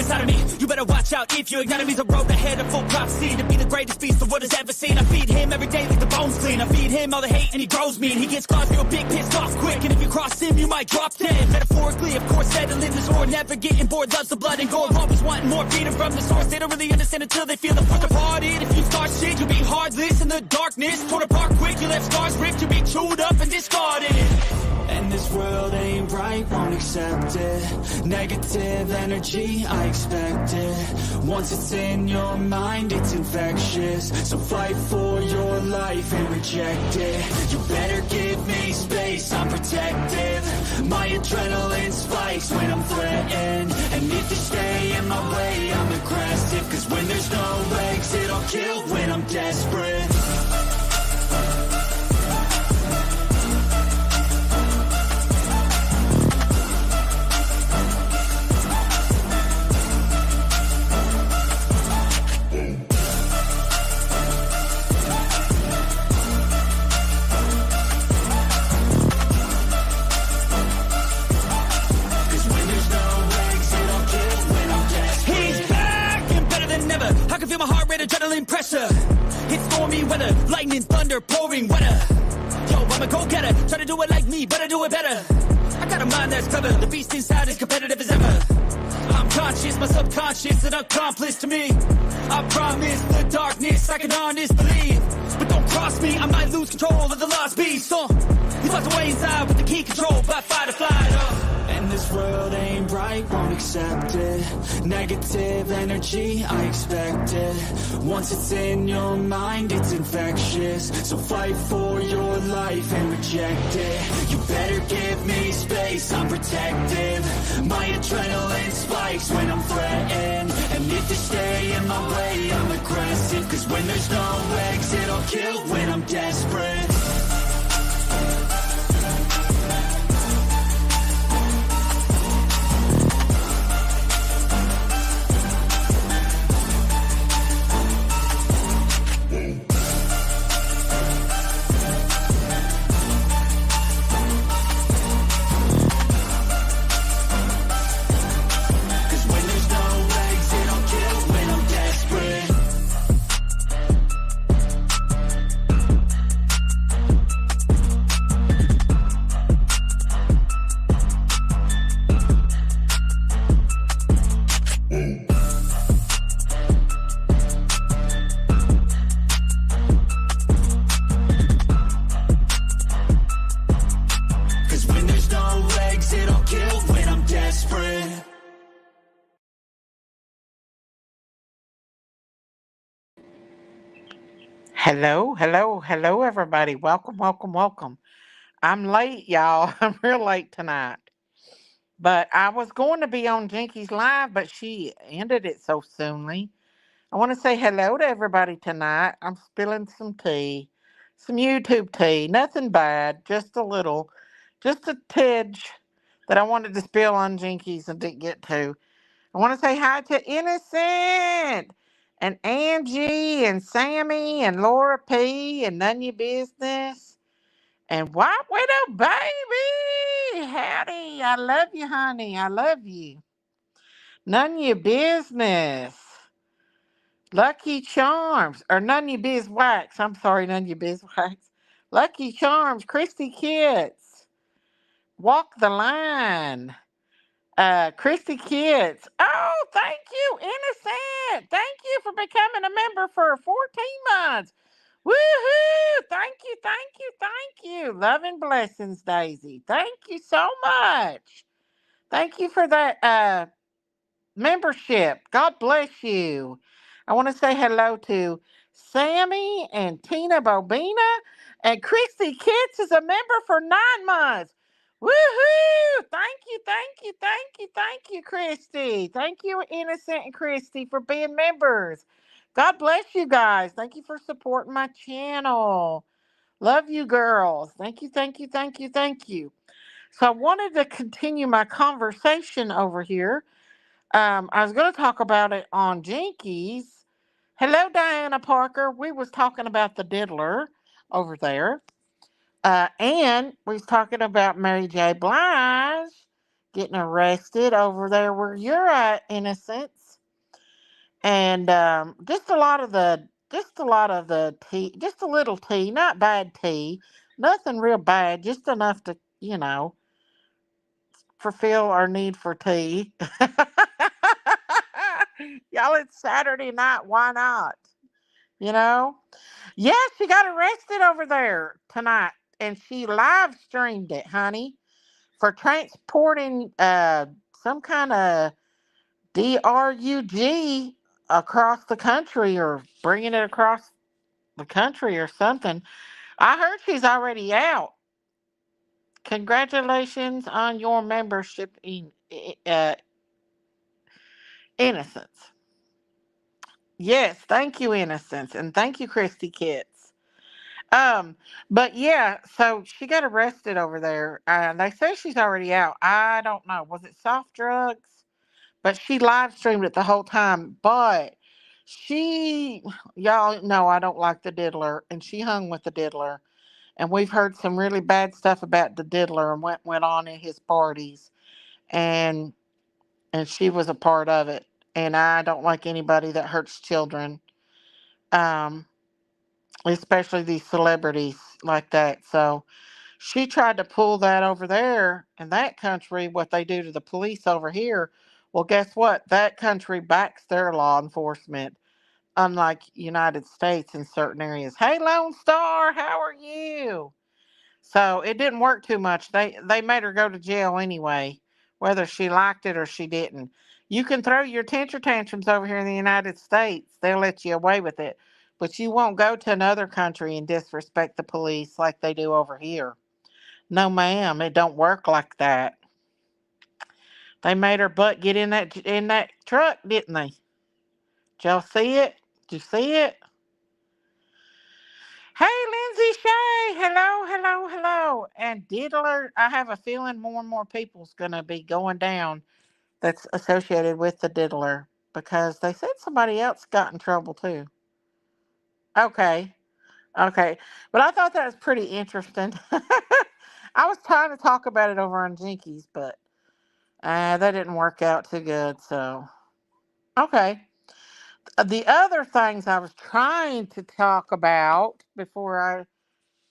inside of me. You better watch out if you ignite me. The road ahead of full prophecy to be the greatest beast the world has ever seen. I feed him every day like the bones clean. I feed him all the hate and he grows me. And he gets claws, feel big, pissed off quick. And if you cross him, you might drop dead. Metaphorically, of course, settling this war, never getting bored. Loves the blood and gore, always wanting more. Freedom from the source, they don't really understand until they feel the force departed. If you start shit, you'll be heartless in the darkness. Torn apart quick, you left scars ripped. You'll be chewed up and discarded. And this world ain't right, won't accept it. Negative energy, I expect it. Once it's in your mind, it's infectious. So fight for your life and reject it. You better give me space, I'm protective. My adrenaline spikes when I'm threatened. And if you stay in my way, I'm aggressive. Cause when there's no exit, I'll kill when I'm desperate. Adrenaline pressure, it's stormy weather, lightning, thunder, pouring weather. Yo, I'm a go-getter, try to do it like me, but I do it better. I got a mind that's clever, the beast inside is competitive as ever. I'm conscious, my subconscious, an accomplice to me. I promise the darkness, I can honest believe. But don't cross me, I might lose control of the lost beast. He's locked away inside with the key control by fight or flight. And this world ain't right, won't accept it. Negative energy, I expect it. Once it's in your mind, it's infectious. So fight for your life and reject it. You better give me space, I'm protective. My adrenaline spikes when I'm threatened. And if you stay in my way, I'm aggressive. Cause when there's no exit, I'll kill when I'm desperate. Hello, everybody. Welcome. I'm late, y'all. I'm real late tonight. But I was going to be on Jinky's Live, but she ended it so soonly. I want to say hello to everybody tonight. I'm spilling some tea, some YouTube tea. Nothing bad, just a tidge that I wanted to spill on Jinky's and didn't get to. I want to say hi to Innocent and Angie and Sammy and Laura P and None Your Business and White Widow Baby. Howdy. I love you, honey. I love you. None Your Business. Lucky Charms. Or None Your Biz Wax. I'm sorry, None Your Biz Wax. Lucky Charms. Christy Kids. Walk the Line. Christy Kids. Oh, thank you, Innocent. Thank you for becoming a member for 14 months. Woohoo! Thank you. Love and blessings, Daisy. Thank you so much. Thank you for that membership. God bless you. I want to say hello to Sammy and Tina Bobina. And Christy Kids is a member for 9 months. Woohoo! Thank you, Christy. Thank you, Innocent and Christy, for being members. God bless you guys. Thank you for supporting my channel. Love you, girls. Thank you. So I wanted to continue my conversation over here. I was going to talk about it on Jinkies. Hello, Diana Parker. We was talking about the diddler over there. And we was talking about Mary J. Blige getting arrested over there where you're at, Innocence. And just a lot of the tea, just a little tea, not bad tea, nothing real bad, just enough to, fulfill our need for tea. Y'all, it's Saturday night. Why not? You know? Yeah, she got arrested over there tonight, and she live streamed it, honey, for transporting some kind of drug across the country, or bringing it across the country or something. I heard she's already out. Congratulations on your membership in Innocence. Yes, thank you, Innocence, and thank you, Christy Kits. Um, but yeah, so she got arrested over there. They say she's already out. I don't know. Was it soft drugs? But she live streamed it the whole time. But she, y'all know I don't like the diddler, and she hung with the diddler. And we've heard some really bad stuff about the diddler and what went on in his parties. And she was a part of it. And I don't like anybody that hurts children. Um, Especially these celebrities like that. So she tried to pull that over there in that country, what they do to the police over here. Well, guess what? That country backs their law enforcement, unlike United States in certain areas. Hey, Lone Star, how are you? So it didn't work too much. They made her go to jail anyway, whether she liked it or she didn't. You can throw your temper tantrums over here in the United States. They'll let you away with it. But you won't go to another country and disrespect the police like they do over here. No, ma'am, it don't work like that. They made her butt get in that truck, didn't they? Did y'all see it? Did you see it? Hey, Lindsay Shay. Hello, hello, hello. And Diddler, I have a feeling more and more people's going to be going down that's associated with the Diddler, because they said somebody else got in trouble too. Okay, okay. But I thought that was pretty interesting. I was trying to talk about it over on Jinkies, but that didn't work out too good. So, okay. The other things I was trying to talk about before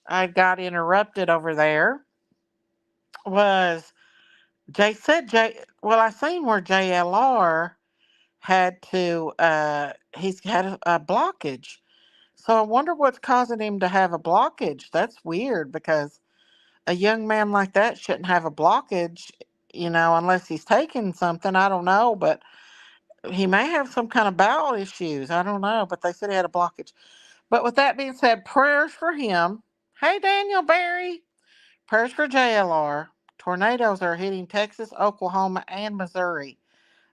I got interrupted over there was Jay said J. Well, I seen where JLR had to. He's had a blockage. So I wonder what's causing him to have a blockage. That's weird, because a young man like that shouldn't have a blockage, unless he's taking something. I don't know, but he may have some kind of bowel issues. I don't know, but they said he had a blockage. But with that being said, prayers for him. Hey, Daniel Barry. Prayers for JLR. Tornadoes are hitting Texas, Oklahoma, and Missouri.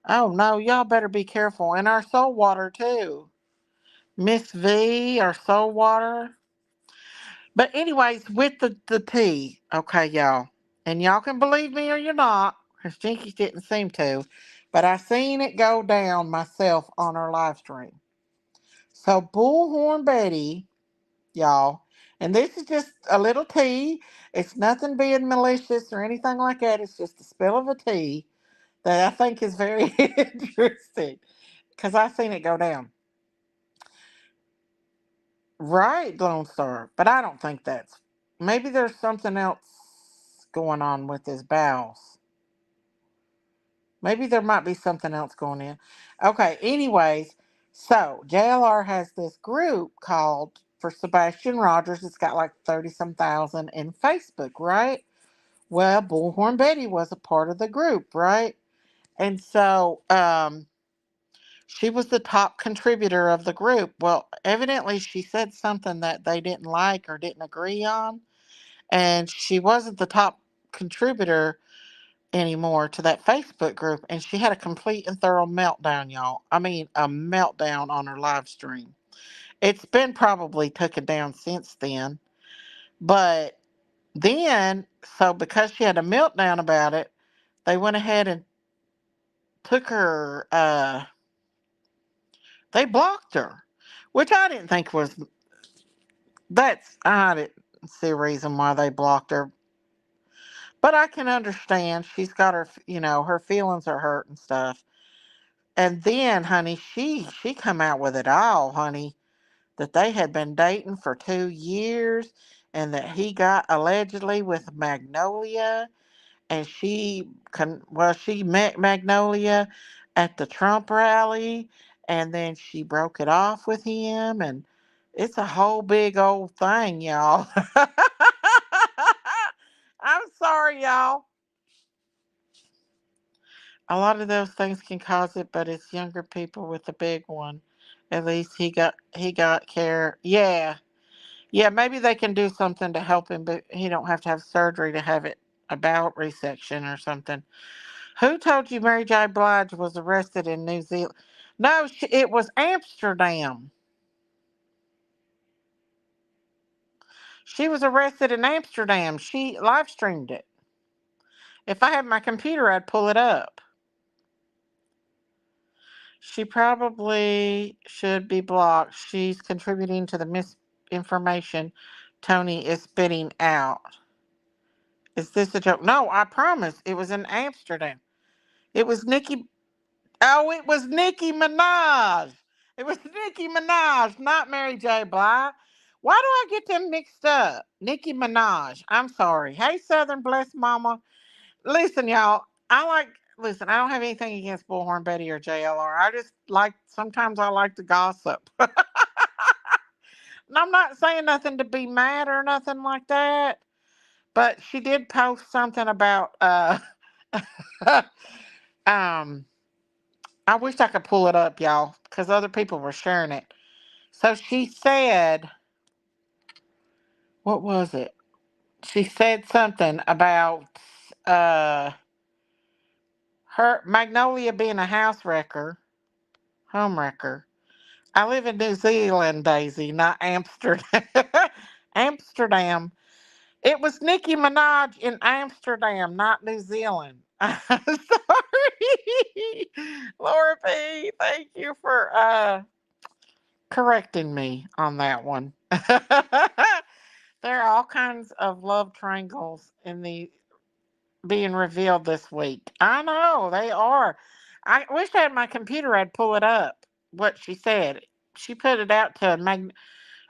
Oh no, y'all better be careful. And our soul water too. Miss V, our soul water. But anyways, with the tea, okay, y'all. And y'all can believe me or you're not, because Jinky didn't seem to. But I seen it go down myself on our live stream. So Bullhorn Betty, y'all, and this is just a little tea. It's nothing being malicious or anything like that. It's just a spill of a tea that I think is very interesting, because I seen it go down. Right, Lone Star. But I don't think that's. Maybe there's something else going on with his bowels. Maybe there might be something else going in. Okay, anyways, so JLR has this group called for Sebastian Rogers. It's got like 30 some thousand in Facebook, right? Well, Bullhorn Betty was a part of the group, right? And so she was the top contributor of the group. Well, evidently she said something that they didn't like or didn't agree on, and she wasn't the top contributor anymore to that Facebook group, and she had a complete and thorough meltdown, y'all. I mean, a meltdown on her live stream. It's been probably taken down since then, but then, so because she had a meltdown about it, they went ahead and took her, they blocked her, which I didn't think was, I didn't see a reason why they blocked her. But I can understand. She's got her, her feelings are hurt and stuff. And then, honey, she come out with it all, honey, that they had been dating for 2 years, and that he got allegedly with Magnolia, and she met Magnolia at the Trump rally, and then she broke it off with him, and it's a whole big old thing, y'all. I'm sorry, y'all. A lot of those things can cause it, but it's younger people with the big one. At least he got care. Yeah. Yeah, maybe they can do something to help him, but he don't have to have surgery to have it, a bowel resection or something. Who told you Mary J. Blige was arrested in New Zealand? No, it was Amsterdam. She was arrested in Amsterdam. She live streamed it. If I had my computer, I'd pull it up. She probably should be blocked. She's contributing to the misinformation Tony is spitting out. Is this a joke? No, I promise. It was in Amsterdam. It was Nicki. Oh, it was Nicki Minaj. It was Nicki Minaj, not Mary J. Blige. Why do I get them mixed up? Nicki Minaj. I'm sorry. Hey, Southern Blessed Mama. Listen, y'all. Listen, I don't have anything against Bullhorn Betty or JLR. I just sometimes I like to gossip. And I'm not saying nothing to be mad or nothing like that. But she did post something about, um, I wish I could pull it up, y'all, because other people were sharing it. So she said, what was it? She said something about uh her Magnolia being a house wrecker, home wrecker. I live in New Zealand, Daisy, not Amsterdam. Amsterdam. It was Nicki Minaj in Amsterdam, not New Zealand. Sorry. Laura P, thank you for correcting me on that one. There are all kinds of love triangles in the being revealed this week. I know they are. I wish I had my computer. I'd pull it up. What she said. She put it out to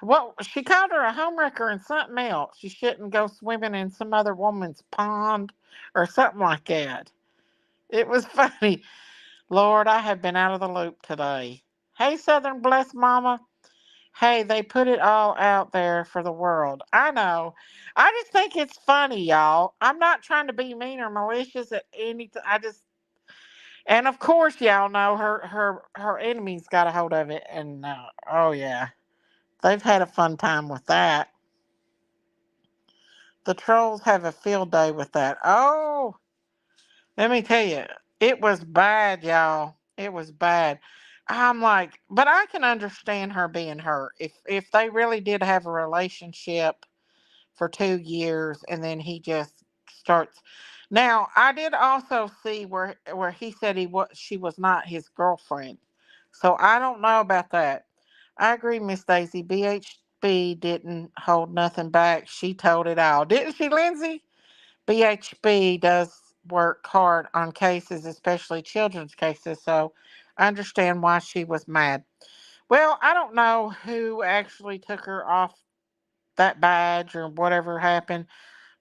Well, she called her a homewrecker and something else. She shouldn't go swimming in some other woman's pond or something like that. It was funny. Lord, I have been out of the loop today. Hey, Southern Blessed Mama. Hey, they put it all out there for the world. I know. I just think it's funny, y'all. I'm not trying to be mean or malicious at any time. And of course, y'all know her enemies got a hold of it, and oh yeah, they've had a fun time with that. The trolls have a field day with that. Oh, let me tell you, it was bad, y'all. It was bad. I'm like, but I can understand her being hurt. If they really did have a relationship for 2 years and then he just starts. Now, I did also see where he said she was not his girlfriend. So I don't know about that. I agree, Miss Daisy. BHB didn't hold nothing back. She told it all. Didn't she, Lindsay? BHB does work hard on cases, especially children's cases, so I understand why she was mad. Well, I don't know who actually took her off that badge or whatever happened,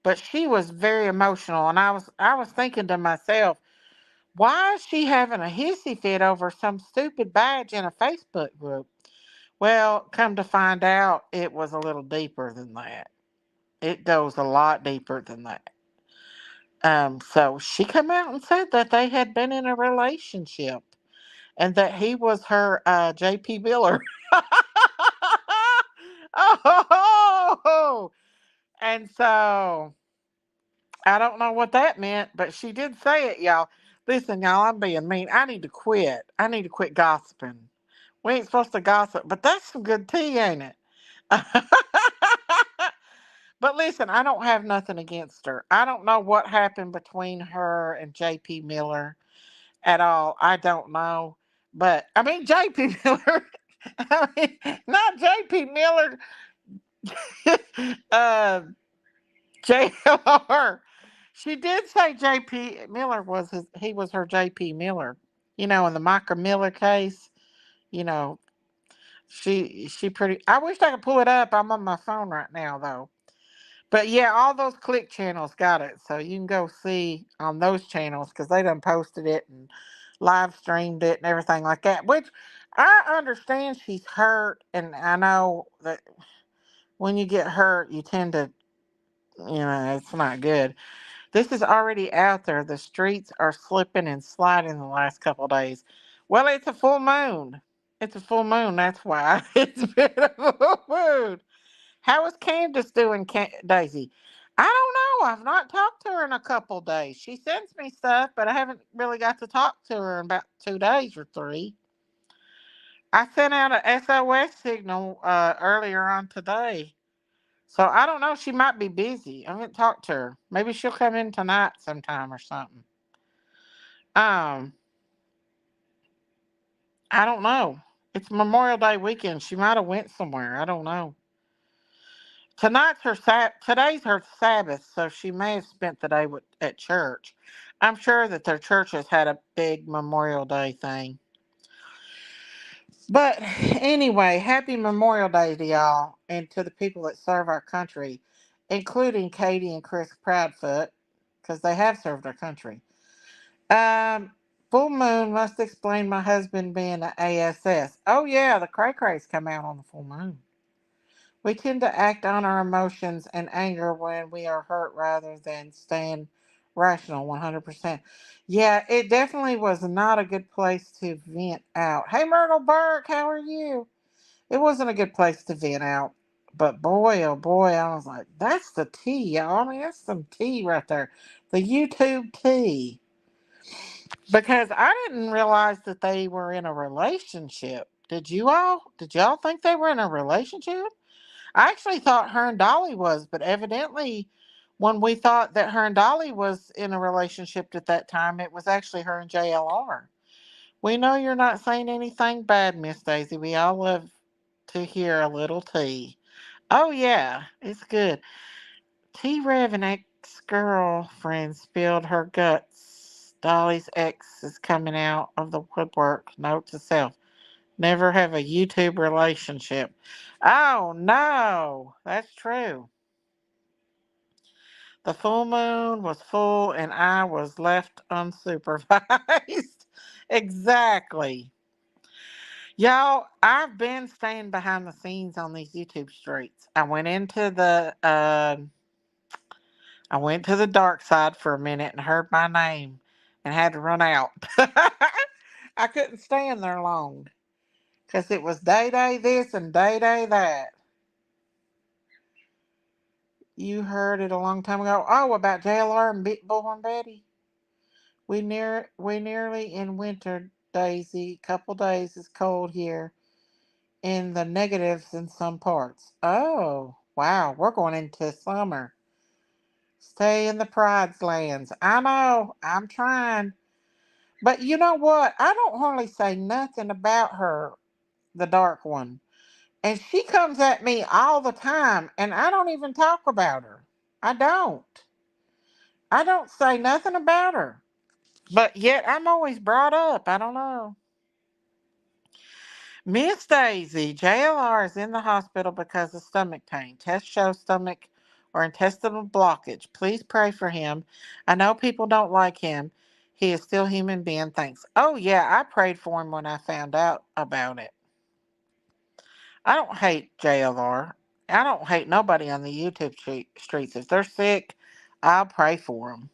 but she was very emotional, and I was thinking to myself, why is she having a hissy fit over some stupid badge in a Facebook group? Well, come to find out, it was a little deeper than that. It goes a lot deeper than that. So she came out and said that they had been in a relationship and that he was her JP Miller. Oh, and so I don't know what that meant, but she did say it, y'all. Listen, y'all, I'm being mean. I need to quit. I need to quit gossiping. We ain't supposed to gossip, but that's some good tea, ain't it? But listen, I don't have nothing against her. I don't know what happened between her and JP Miller at all. I don't know. But I mean JP Miller. I mean, not JP Miller. uh JLR. She did say J.P. Miller he was her J.P. Miller. You know, in the Micah Miller case, you know, she pretty. I wish I could pull it up. I'm on my phone right now though. But yeah, all those click channels got it, so you can go see on those channels because they done posted it and live streamed it and everything like that. Which I understand she's hurt, and I know that when you get hurt, you tend to, it's not good. This is already out there. The streets are slipping and sliding the last couple of days. Well, it's a full moon. It's a full moon. That's why it's been a full moon. How is Candace doing, Daisy? I don't know. I've not talked to her in a couple days. She sends me stuff, but I haven't really got to talk to her in about 2 days or three. I sent out a SOS signal earlier on today. So I don't know. She might be busy. I haven't talked to her. Maybe she'll come in tonight sometime or something. Um, I don't know. It's Memorial Day weekend. She might have went somewhere. I don't know. Today's her Sabbath, so she may have spent the day at church. I'm sure that their church has had a big Memorial Day thing. But anyway, happy Memorial Day to y'all and to the people that serve our country, including Katie and Chris Proudfoot, because they have served our country. Um, Full moon must explain my husband being an ASS. Oh yeah, the cray crays come out on the full moon. We tend to act on our emotions and anger when we are hurt rather than staying rational 100%. Yeah, it definitely was not a good place to vent out. Hey, Myrtle Burke, how are you? It wasn't a good place to vent out. But boy, oh boy, I was like, that's the tea, y'all. I mean, that's some tea right there. The YouTube tea. Because I didn't realize that they were in a relationship. Did you all? Did y'all think they were in a relationship? I actually thought her and Dolly was, but evidently, when we thought that her and Dolly was in a relationship at that time, it was actually her and JLR. We know you're not saying anything bad, Miss Daisy. We all love to hear a little tea. Oh, yeah, it's good. T Rev and ex girlfriend spilled her guts. Dolly's ex is coming out of the woodwork. Note to self. Never have a YouTube relationship. Oh no, that's true. The full moon was full and I was left unsupervised. Exactly. Y'all, I've been staying behind the scenes on these YouTube streets. I went to the dark side for a minute and heard my name and had to run out. I couldn't stand there long because it was day this and day that. You heard it a long time ago. Oh, about JLR and Bullhorn Betty. We nearly in winter, Daisy. Couple days is cold here. In the negatives in some parts. Oh, wow. We're going into summer. Stay in the pride's lands. I know. I'm trying. But you know what? I don't hardly say nothing about her, the dark one. And she comes at me all the time, and I don't even talk about her. I don't. I don't say nothing about her. But yet I'm always brought up. I don't know. Miss Daisy, JLR is in the hospital because of stomach pain. Tests show stomach or intestinal blockage. Please pray for him. I know people don't like him. He is still a human being. Thanks. Oh, yeah, I prayed for him when I found out about it. I don't hate JLR. I don't hate nobody on the YouTube streets. If they're sick, I'll pray for them.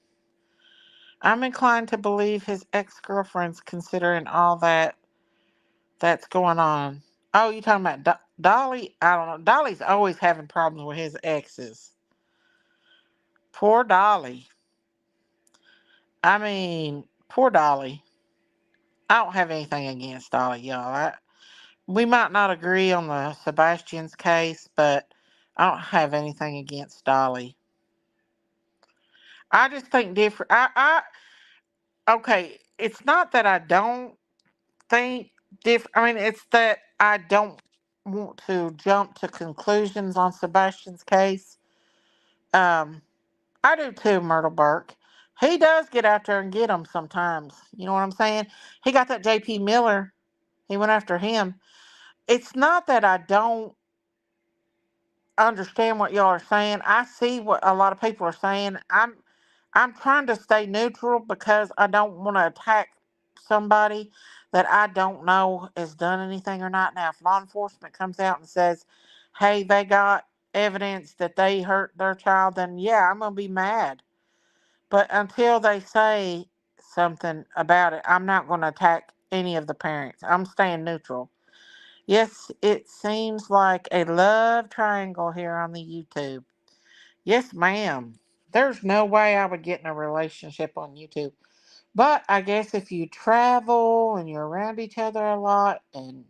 I'm inclined to believe his ex-girlfriend's considering all that's going on. Oh, you talking about Dolly? I don't know. Dolly's always having problems with his exes. Poor Dolly. I mean, poor Dolly. I don't have anything against Dolly, y'all. We might not agree on the Sebastian's case, but I don't have anything against Dolly. I just think different. Okay. It's not that I don't think different. I mean, it's that I don't want to jump to conclusions on Sebastian's case. Um, I do too, Myrtle Burke. He does get out there and get them sometimes. You know what I'm saying? He got that J.P. Miller. He went after him. It's not that I don't understand what y'all are saying. I see what a lot of people are saying. I'm trying to stay neutral because I don't want to attack somebody that I don't know has done anything or not. Now, if law enforcement comes out and says, "Hey, they got evidence that they hurt their child," then yeah, I'm gonna be mad. But until they say something about it, I'm not going to attack any of the parents. I'm staying neutral. Yes, it seems like a love triangle here on the YouTube. Yes, ma'am. There's no way I would get in a relationship on YouTube. But I guess if you travel and you're around each other a lot and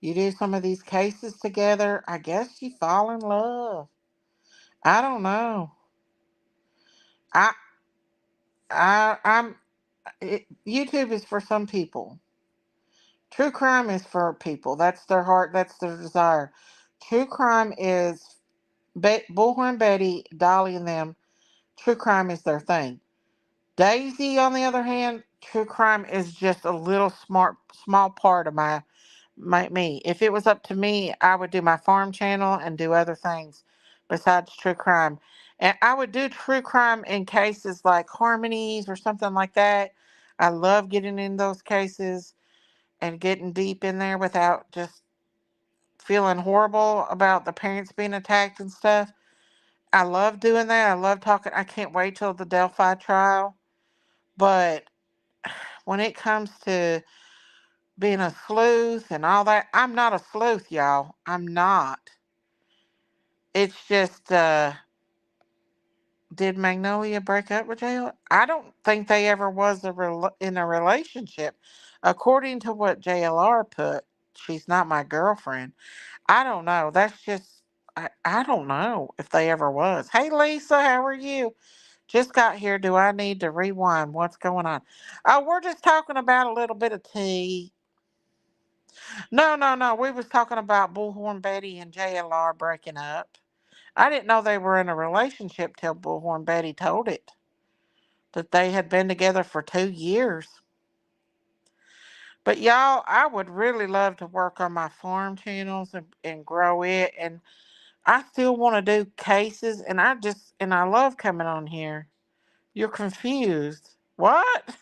you do some of these cases together, I guess you fall in love. I don't know. I I'm YouTube is for some people. True crime is for people. That's their heart. That's their desire. True crime is Bullhorn Betty, Dolly, and them. True crime is their thing. Daisy, on the other hand, true crime is just a little small part of my me. If it was up to me, I would do my farm channel and do other things besides true crime. And I would do true crime in cases like Harmonies or something like that. I love getting in those cases and getting deep in there without just feeling horrible about the parents being attacked and stuff. I love doing that. I love talking. I can't wait till the Delphi trial. But when it comes to being a sleuth and all that, I'm not a sleuth, y'all. I'm not. It's just, did Magnolia break up with JLR? I don't think they ever was in a relationship. According to what JLR put, she's not my girlfriend. I don't know. That's just, I don't know if they ever was. Hey, Lisa, how are you? Just got here. Do I need to rewind? What's going on? Oh, we're just talking about a little bit of tea. No, no, no. We was talking about Bullhorn Betty and JLR breaking up. I didn't know they were in a relationship till Bullhorn Betty told it that they had been together for 2 years. But y'all, I would really love to work on my farm channels and grow it. And I still want to do cases. And I love coming on here. You're confused. What?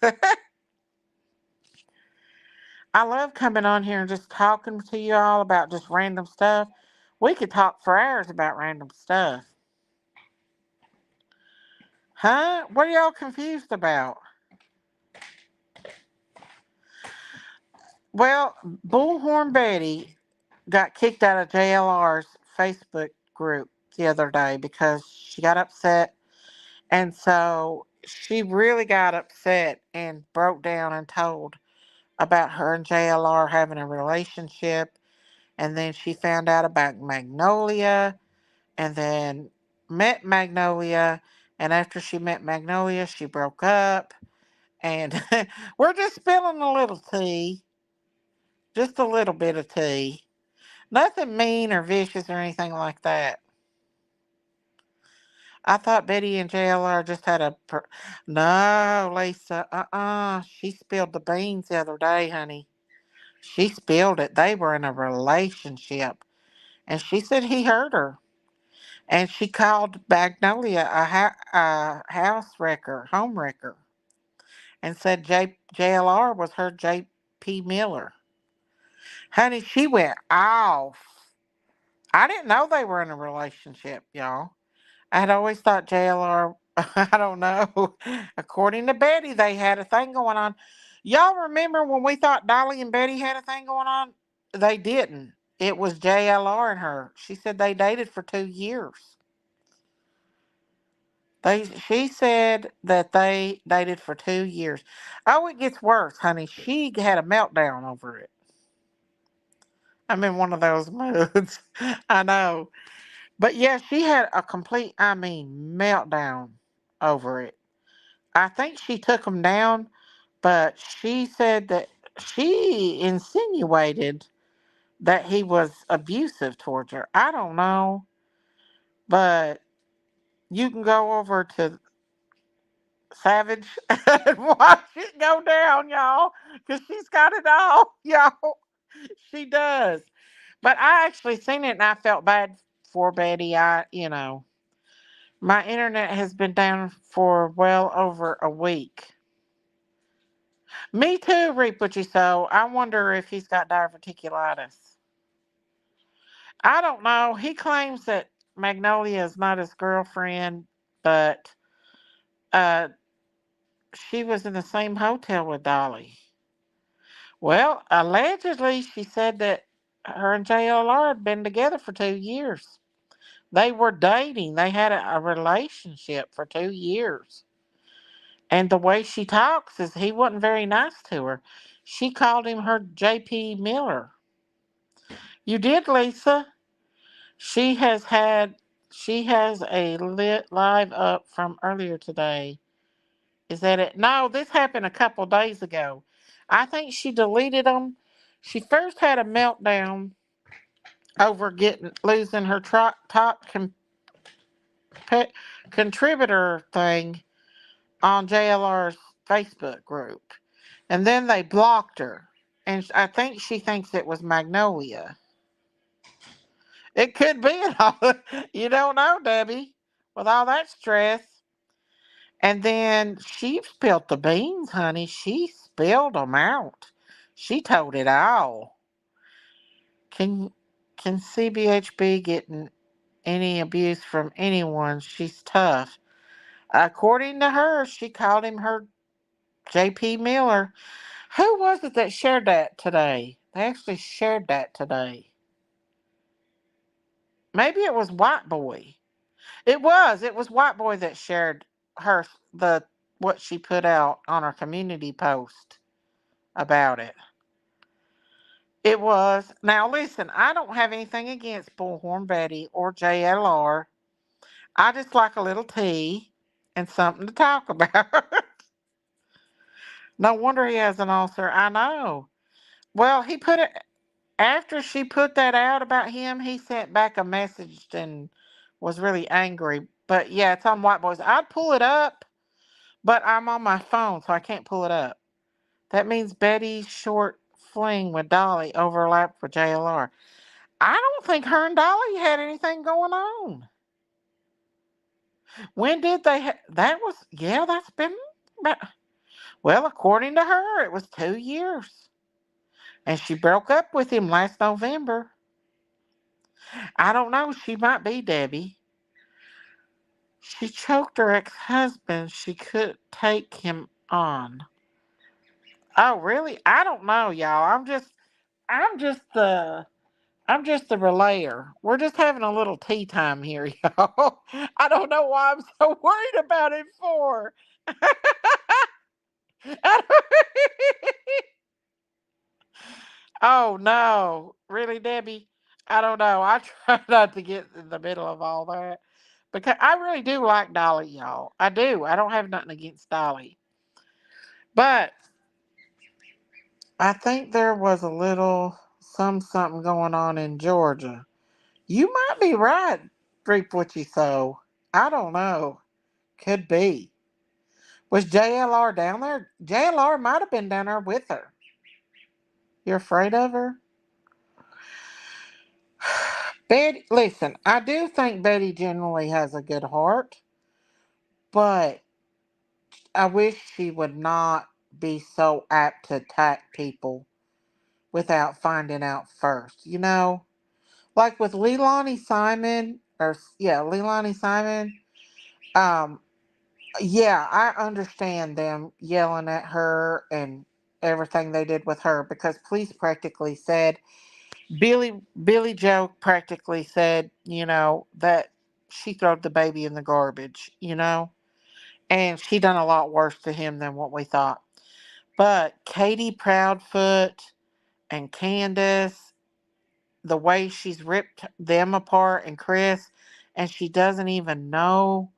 I love coming on here and just talking to you all about just random stuff. We could talk for hours about random stuff. Huh? What are y'all confused about? Well, Bullhorn Betty got kicked out of JLR's Facebook group the other day because she got upset. And so she really got upset and broke down and told about her and JLR having a relationship. And then she found out about Magnolia and then met Magnolia. And after she met Magnolia, she broke up. And we're just spilling a little tea, just a little bit of tea. Nothing mean or vicious or anything like that. I thought Betty and JLR just had No, Lisa, She spilled the beans the other day, honey. She spilled it. They were in a relationship. And she said he hurt her. And she called Magnolia a house wrecker, home wrecker, and said JLR was her J.P. Miller. Honey, she went off. I didn't know they were in a relationship, y'all. I had always thought JLR, I don't know. According to Betty, they had a thing going on. Y'all remember when we thought Dolly and Betty had a thing going on? They didn't. It was JLR and her. She said they dated for 2 years. She said that they dated for 2 years. Oh, it gets worse, honey. She had a meltdown over it. I'm in one of those moods. I know. But yeah, she had a complete, meltdown over it. I think she took him down, but she said that she insinuated that he was abusive towards her. I don't know, but You can go over to Savage and watch it go down, y'all, because she's got it all, y'all. She does. But I actually seen it and I felt bad for Betty. My internet has been down for well over a week. Me too, reap what you sow. I wonder if he's got diverticulitis. I don't know. He claims that Magnolia is not his girlfriend, but uh, she was in the same hotel with Dolly. Well, allegedly, she said that her and JLR had been together for 2 years. They were dating. They had a relationship for 2 years. And the way she talks is he wasn't very nice to her. She called him her JP Miller. You did, Lisa. She has had she has a lit live up from earlier today. Is that it? No, this happened a couple days ago. I think she deleted them. She first had a meltdown over getting losing her pe- contributor thing on JLR's Facebook group, and then they blocked her. And I think she thinks it was Magnolia. It could be it all. You don't know, Debbie, with all that stress. And then she spilled the beans, honey. She spilled them out. She told it all. Can can CBHB getting any abuse from anyone? She's tough. According to her, she called him her JP Miller. Who was it that shared that today? They actually shared that today. Maybe it was White Boy. It was White Boy that shared her the what she put out on her community post about it. It was. Now listen, I don't have anything against Bullhorn Betty or JLR. I just like a little tea and something to talk about. No wonder he has an ulcer. I know. Well, he put it after she put that out about him. He sent back a message and was really angry. But yeah, it's on White Boys. I'd pull it up, but I'm on my phone, so I can't pull it up. That means Betty's short fling with Dolly overlapped with JLR. I don't think her and Dolly had anything going on. When did they? That was yeah. That's been. Well, according to her, it was 2 years, and she broke up with him last November. I don't know. She might be Debbie. She choked her ex-husband. She could take him on. Oh, really? I don't know, y'all. I'm just the I'm just the relayer. We're just having a little tea time here, y'all. I don't know why I'm so worried about it for. Oh no, really, Debbie? I don't know. I try not to get in the middle of all that because I really do like Dolly, y'all. I do. I don't have nothing against Dolly, but I think there was a little something going on in Georgia. You might be right, reap what you sow. I don't know. Could be. Was JLR down there? JLR might have been down there with her. You're afraid of her? Betty, listen, I do think Betty generally has a good heart, but I wish she would not be so apt to attack people without finding out first. Like with Leilani Simon, or yeah, Leilani Simon. Um, yeah, I understand them yelling at her and everything they did with her because police practically said Billy Joe practically said, that she threw the baby in the garbage. And she done a lot worse to him than what we thought. But Katie Proudfoot and Candace, the way she's ripped them apart and Chris, and she doesn't even know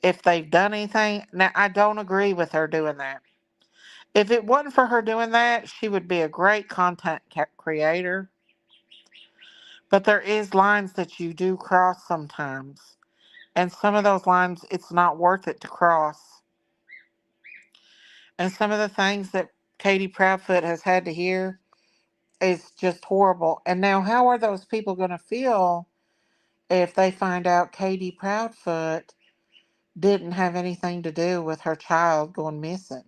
if they've done anything. Now, I don't agree with her doing that. If it wasn't for her doing that, she would be a great content creator. But there is lines that you do cross sometimes. And some of those lines, it's not worth it to cross. And some of the things that Katie Proudfoot has had to hear is just horrible. And now, how are those people going to feel if they find out Katie Proudfoot didn't have anything to do with her child going missing?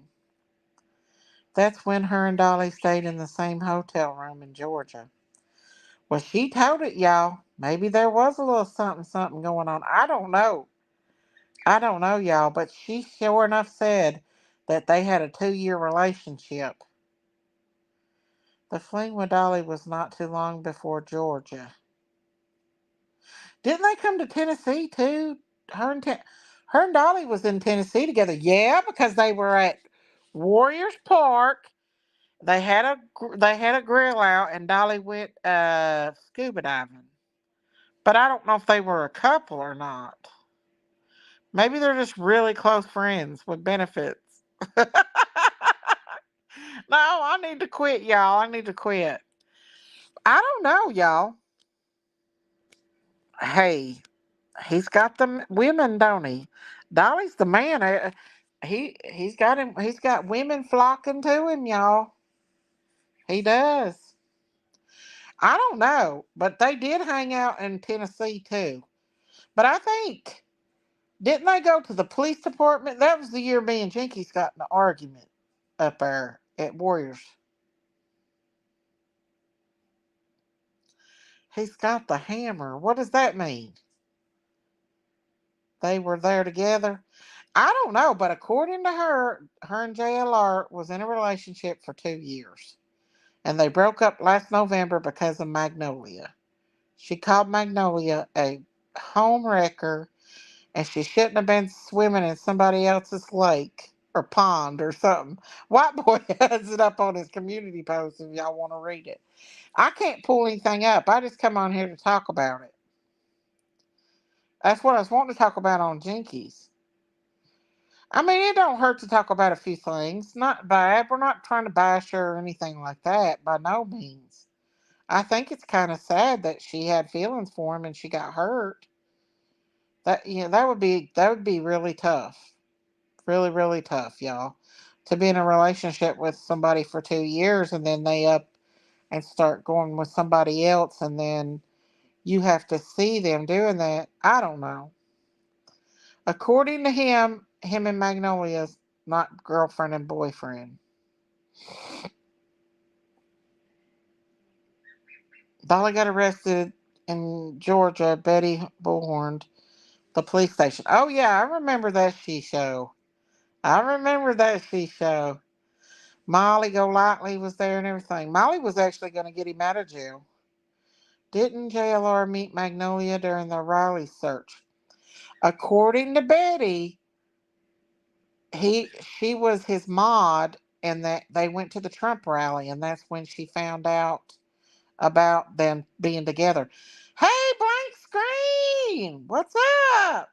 That's when her and Dolly stayed in the same hotel room in Georgia. Well, she told it, y'all. Maybe there was a little something, something going on. I don't know. I don't know, y'all, but she sure enough said that they had a 2-year relationship. The fling with Dolly was not too long before Georgia. Didn't they come to Tennessee too? Her and her and Dolly was in Tennessee together. Yeah, because they were at Warriors Park. They had a grill out, and Dolly went scuba diving. But I don't know if they were a couple or not. Maybe they're just really close friends with benefits. No, I need to quit, y'all. I need to quit. I don't know, y'all. Hey, he's got the women, don't he? Dolly's the man. He's got him. He's got women flocking to him, y'all. He does. I don't know, but they did hang out in Tennessee too. But I think didn't they go to the police department? That was the year me and Jinkies got in an argument up there at Warriors. He's got the hammer. What does that mean? They were there together? I don't know, but according to her, her and JLR was in a relationship for 2 years. And they broke up last November because of Magnolia. She called Magnolia a home wrecker, and she shouldn't have been swimming in somebody else's lake or pond or something. White Boy has it up on his community post if y'all want to read it. I can't pull anything up. I just come on here to talk about it. That's what I was wanting to talk about on Jinkies. I mean, it don't hurt to talk about a few things. Not bad. We're not trying to bash her or anything like that, by no means. I think it's kind of sad that she had feelings for him and she got hurt. That would be really tough. Really, really tough, y'all. To be in a relationship with somebody for 2 years and then they up and start going with somebody else and then you have to see them doing that. I don't know. According to him and Magnolia's not girlfriend and boyfriend. Dolly got arrested in Georgia. Betty Bullhorn, the police station. Oh yeah, I remember that she show. I remember that she show. Molly Golightly was there and everything. Molly was actually going to get him out of jail. Didn't JLR meet Magnolia during the Riley search? According to Betty, she was his mod, and that they went to the Trump rally, and that's when she found out about them being together. Hey, blank screen, what's up?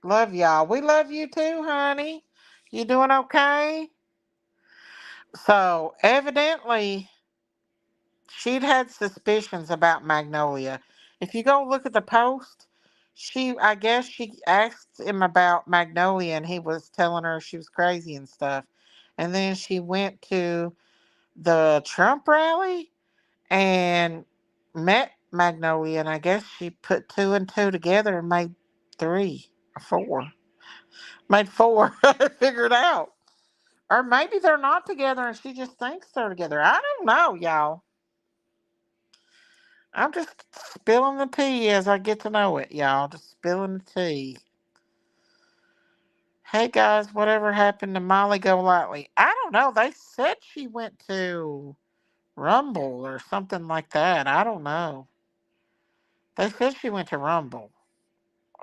Love y'all. We love you too, honey. You doing okay? So evidently, she'd had suspicions about Magnolia. If you go look at the post, I guess she asked him about Magnolia and he was telling her she was crazy and stuff. And then she went to the Trump rally and met Magnolia, and I guess she put two and two together and made three or four. Made four. Figured out. Or maybe they're not together and she just thinks they're together. I don't know, y'all. I'm just spilling the tea as I get to know it, y'all. Just spilling the tea. Hey guys, whatever happened to Molly Golightly? I don't know. They said she went to Rumble or something like that. I don't know. They said she went to Rumble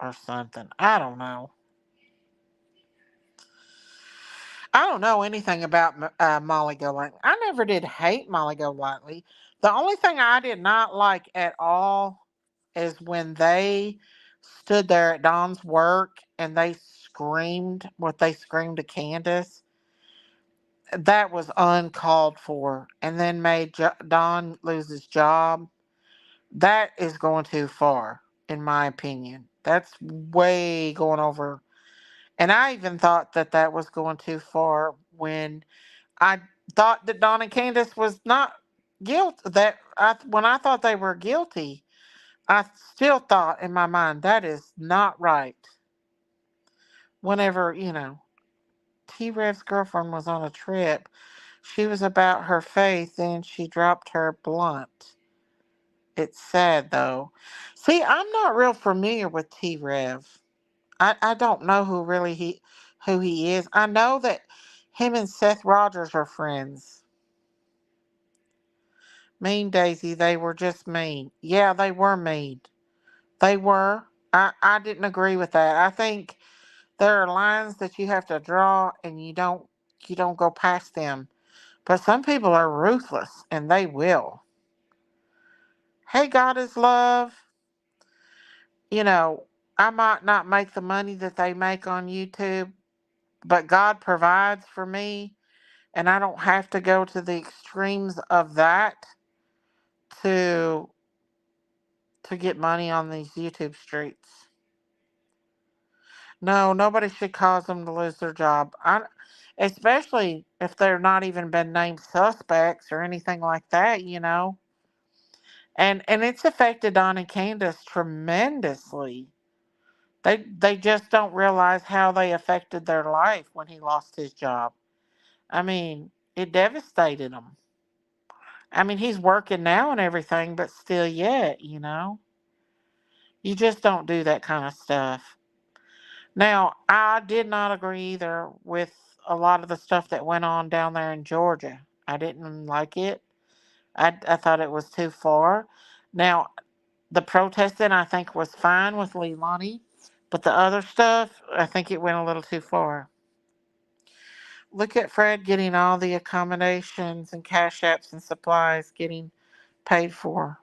or something. I don't know. I don't know anything about Molly Golightly. I never did hate Molly Golightly. The only thing I did not like at all is when they stood there at Dawn's work and they screamed what they screamed to Candace. That was uncalled for, and then made Dawn lose his job. That is going too far. in my opinion. That's way going over. And I even thought that that was going too far when I thought that Don and Candace was not guilty. When I thought they were guilty, I still thought in my mind that is not right. Whenever, T Rev's girlfriend was on a trip, she was about her faith and she dropped her blunt. It's sad though. See, I'm not real familiar with T Rev. I don't know who he is. I know that him and Seth Rogers are friends. Mean Daisy, they were just mean. Yeah, they were mean. They were. I didn't agree with that. I think there are lines that you have to draw and you don't go past them. But some people are ruthless and they will. Hey, God is love. You know, I might not make the money that they make on YouTube, but God provides for me, and I don't have to go to the extremes of that to get money on these YouTube streets. No, nobody should cause them to lose their job. Especially if they're not even been named suspects or anything like that. And it's affected Don and Candace tremendously. They just don't realize how they affected their life when he lost his job. I mean, it devastated him. I mean, he's working now and everything, but still yet. You just don't do that kind of stuff. Now, I did not agree either with a lot of the stuff that went on down there in Georgia. I didn't like it. I thought it was too far. Now, the protesting I think was fine with Leilani, but the other stuff, I think it went a little too far. Look at Fred getting all the accommodations and cash apps and supplies getting paid for.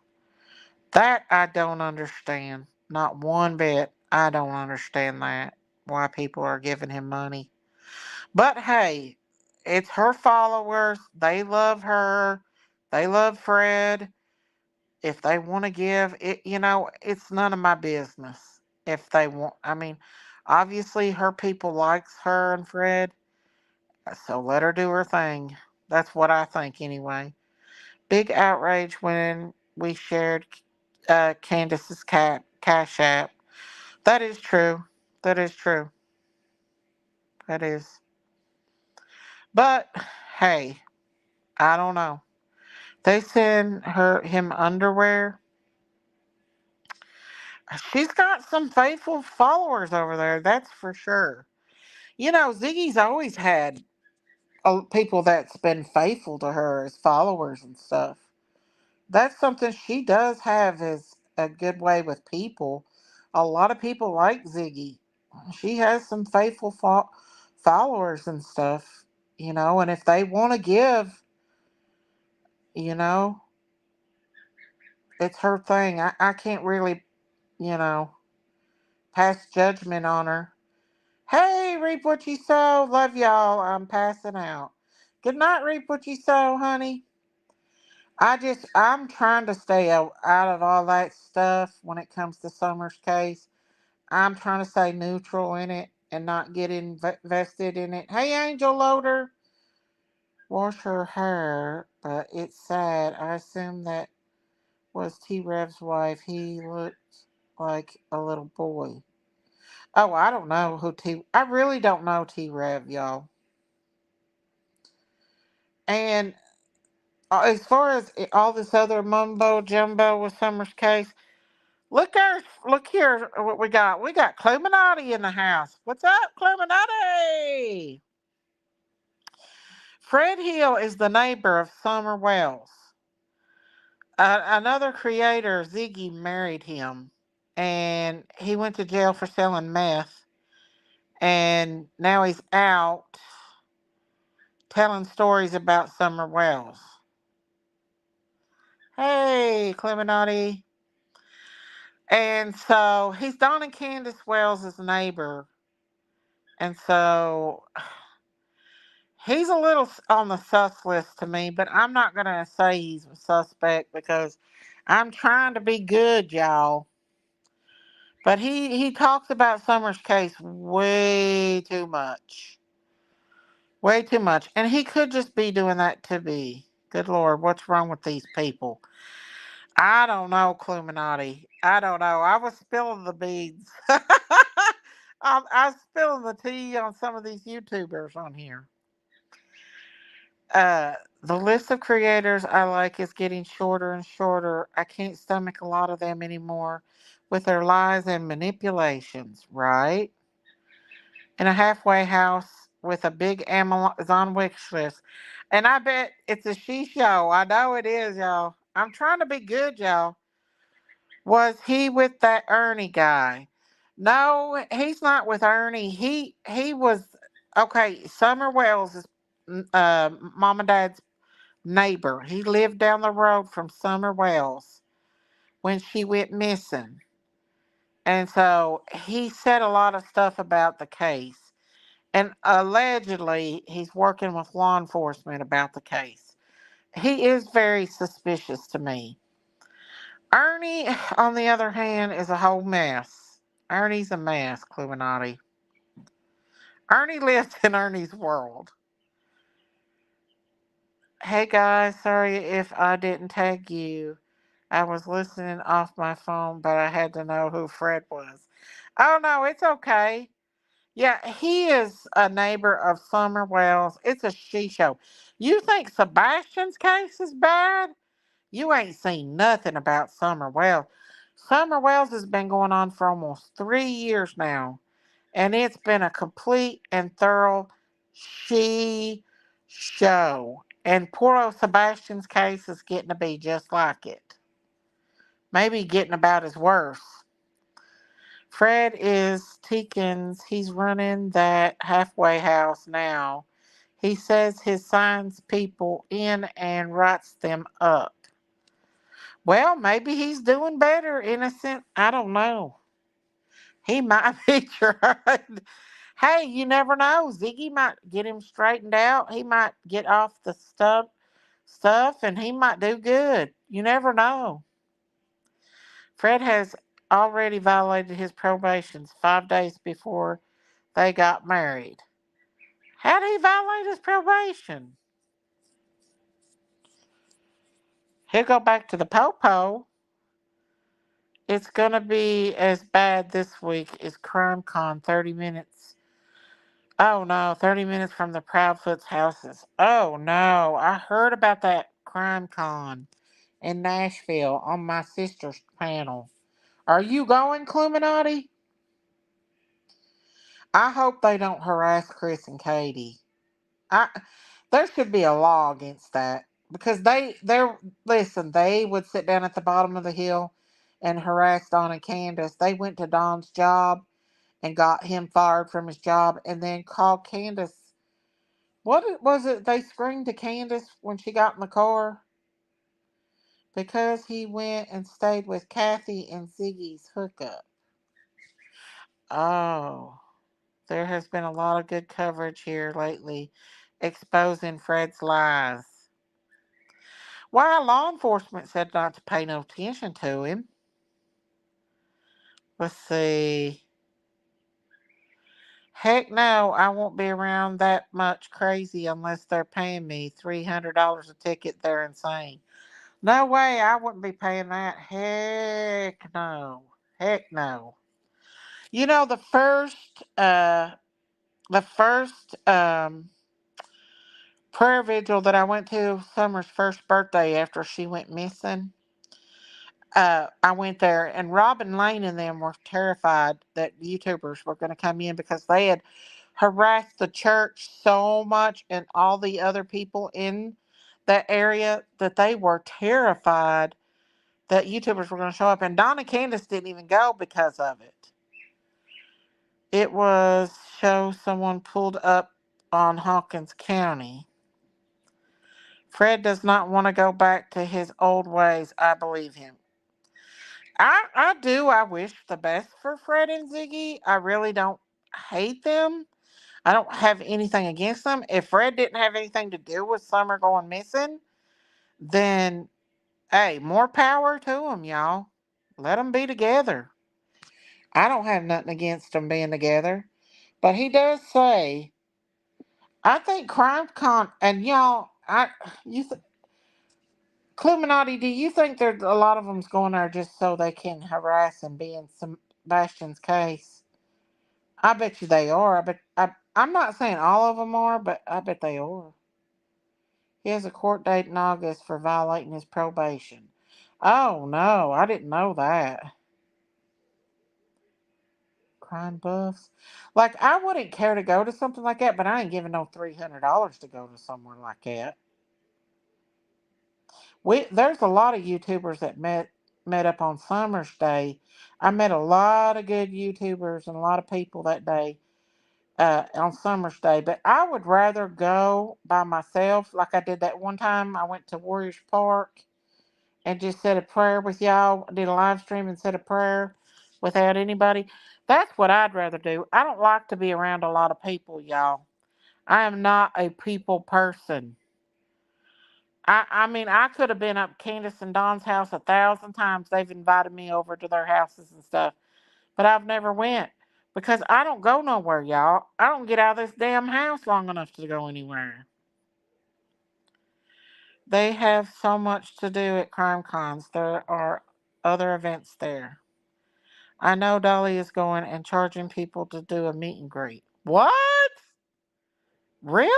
That I don't understand. Not one bit. I don't understand that. Why people are giving him money. But hey, it's her followers. They love her. They love Fred. If they want to give it, it's none of my business. If they want, I mean, obviously her people likes her and Fred, so let her do her thing. That's what I think anyway. Big outrage when we shared Candace's cash app. That is true. That is true. That is. But hey, I don't know. They send him underwear. She's got some faithful followers over there, that's for sure. Ziggy's always had people that's been faithful to her as followers and stuff. That's something she does have is a good way with people. A lot of people like Ziggy. She has some faithful followers and stuff. And if they want to give, you know, it's her thing. I can't really, you know, pass judgment on her. Hey, reap what you sow. Love y'all. I'm passing out. Good night, reap what you sow, honey. I'm trying to stay out of all that stuff when it comes to Summer's case. I'm trying to stay neutral in it and not get invested in it. Hey, Angel Loader. Wash her hair, but it's sad. I assume that was T Rev's wife. He looked like a little boy. Oh, I don't know who I really don't know T Rev, y'all. And as far as all this other mumbo jumbo with Summer's case, look here, what we got. We got Cluminati in the house. What's up, Cluminati? Fred Hill is the neighbor of Summer Wells. Another creator, Ziggy, married him, and he went to jail for selling meth, and now he's out telling stories about Summer Wells. Hey, Clementati. And so he's Don and Candace Wells' neighbor. And so he's a little on the sus list to me, but I'm not going to say he's a suspect because I'm trying to be good, y'all. But he talks about Summer's case way too much. Way too much. And he could just be doing that to be. Good Lord, what's wrong with these people? I don't know, Cluminati. I don't know. I was spilling the beans. I was spilling the tea on some of these YouTubers on here. Uh, the list of creators I like is getting shorter and shorter. I can't stomach a lot of them anymore with their lies and manipulations, right? In a halfway house with a big Amazon wish list. And I bet it's a she show. I know it is, y'all. I'm trying to be good, y'all. Was he with that Ernie guy? No, he's not with Ernie. He was okay. Summer Wells is mom and dad's neighbor. He lived down the road from Summer Wells when she went missing. And so he said a lot of stuff about the case. And allegedly, he's working with law enforcement about the case. He is very suspicious to me. Ernie, on the other hand, is a whole mess. Ernie's a mess, Cluminati. Ernie lives in Ernie's world. Hey guys, sorry if I didn't tag you. I was listening off my phone, but I had to know who Fred was. Oh no, it's okay. Yeah, he is a neighbor of Summer Wells. It's a she show. You think Sebastian's case is bad? You ain't seen nothing about Summer Wells. Summer Wells has been going on for almost 3 years now, and it's been a complete and thorough she show. And poor old Sebastian's case is getting to be just like it. Maybe getting about as worse. Fred is Teakins. He's running that halfway house now. He says he signs people in and writes them up. Well, maybe he's doing better, innocent. I don't know. He might be trying. Hey, you never know. Ziggy might get him straightened out. He might get off the stuff and he might do good. You never know. Fred has already violated his probations 5 days before they got married. How did he violate his probation? He'll go back to the popo. It's gonna be as bad this week as CrimeCon 30 minutes. Oh no, 30 minutes from the Proudfoot's houses. Oh no, I heard about that CrimeCon in Nashville on my sister's panel. Are you going, Cluminati? I hope they don't harass Chris and Katie. I There should be a law against that because they're listen. They would sit down at the bottom of the hill and harass Don and Candace. They went to Don's job and got him fired from his job, and then called Candace. Was it they screamed to Candace when she got in the car because he went and stayed with Kathy and Ziggy's hookup. Oh, there has been a lot of good coverage here lately, exposing Fred's lies. Why law enforcement said not to pay no attention to him. Let's see. Heck no, I won't be around that much crazy unless they're paying me $300 a ticket. They're insane. No way, I wouldn't be paying that. Heck no. Heck no. You know the first prayer vigil that I went to Summer's first birthday after she went missing. I went there, and Robin Lane and them were terrified that YouTubers were going to come in because they had harassed the church so much and all the other people in that area that they were terrified that YouTubers were going to show up. And Donna Candace didn't even go because of it. It was show someone pulled up on Hawkins County. Fred does not want to go back to his old ways. I believe him. I do. I wish the best for Fred and Ziggy. I really don't hate them. I don't have anything against them. If Fred didn't have anything to do with Summer going missing, then hey, more power to them, y'all. Let them be together. I don't have nothing against them being together. But he does say, I think crime con and y'all, Cluminati, do you think there's a lot of them's going there just so they can harass and be in Sebastian's case? I bet you they are. I'm not saying all of them are, but I bet they are. He has a court date in August for violating his probation. Oh no, I didn't know that. Crime buffs. Like I wouldn't care to go to something like that, but I ain't giving no $300 to go to somewhere like that. There's a lot of YouTubers that met up on Summer's Day. I met a lot of good YouTubers and a lot of people that day on Summer's Day. But I would rather go by myself, like I did that one time. I went to Warriors Park and just said a prayer with y'all. Did a live stream and said a prayer without anybody. That's what I'd rather do. I don't like to be around a lot of people, y'all. I am not a people person. I mean, I could have been up Candace and Don's house 1,000 times. They've invited me over to their houses and stuff, but I've never went because I don't go nowhere, y'all. I don't get out of this damn house long enough to go anywhere. They have so much to do at crime cons. There are other events there. I know Dolly is going and charging people to do a meet and greet. What? Really?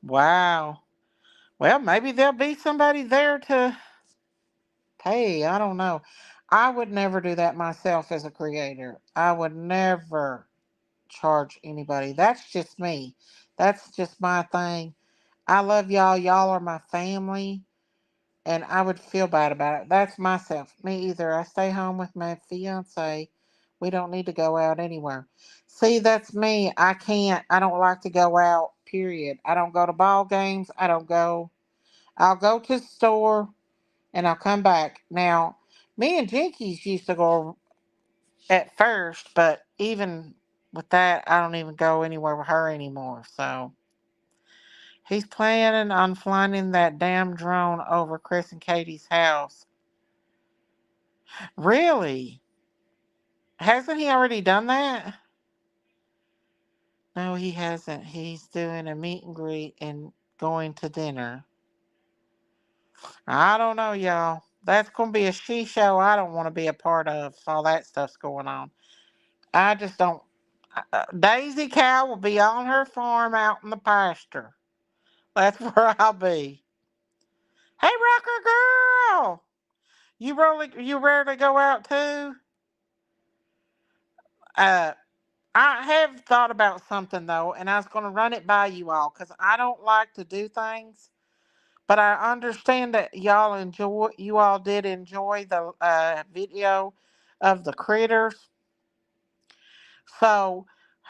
Wow. Well, maybe there'll be somebody there to pay. I don't know. I would never do that myself as a creator. I would never charge anybody. That's just me. That's just my thing. I love y'all. Y'all are my family. And I would feel bad about it. That's myself. Me either. I stay home with my fiance. We don't need to go out anywhere. See, that's me. I can't. I don't like to go out, period. I don't go to ball games. I don't go. I'll go to the store and I'll come back. Now, me and Jinkies used to go at first, but even with that, I don't even go anywhere with her anymore. So he's planning on flying that damn drone over Chris and Katie's house. Really? Hasn't he already done that? No, he hasn't. He's doing a meet and greet and going to dinner. I don't know, y'all. That's going to be a she show I don't want to be a part of. All that stuff's going on. I just don't. Daisy Cow will be on her farm out in the pasture. That's where I'll be. Hey, Rocker Girl! You rarely go out too? Uh, I have thought about something though, and I was going to run it by you all because I don't like to do things, but I understand that you all did enjoy the video of the critters. So,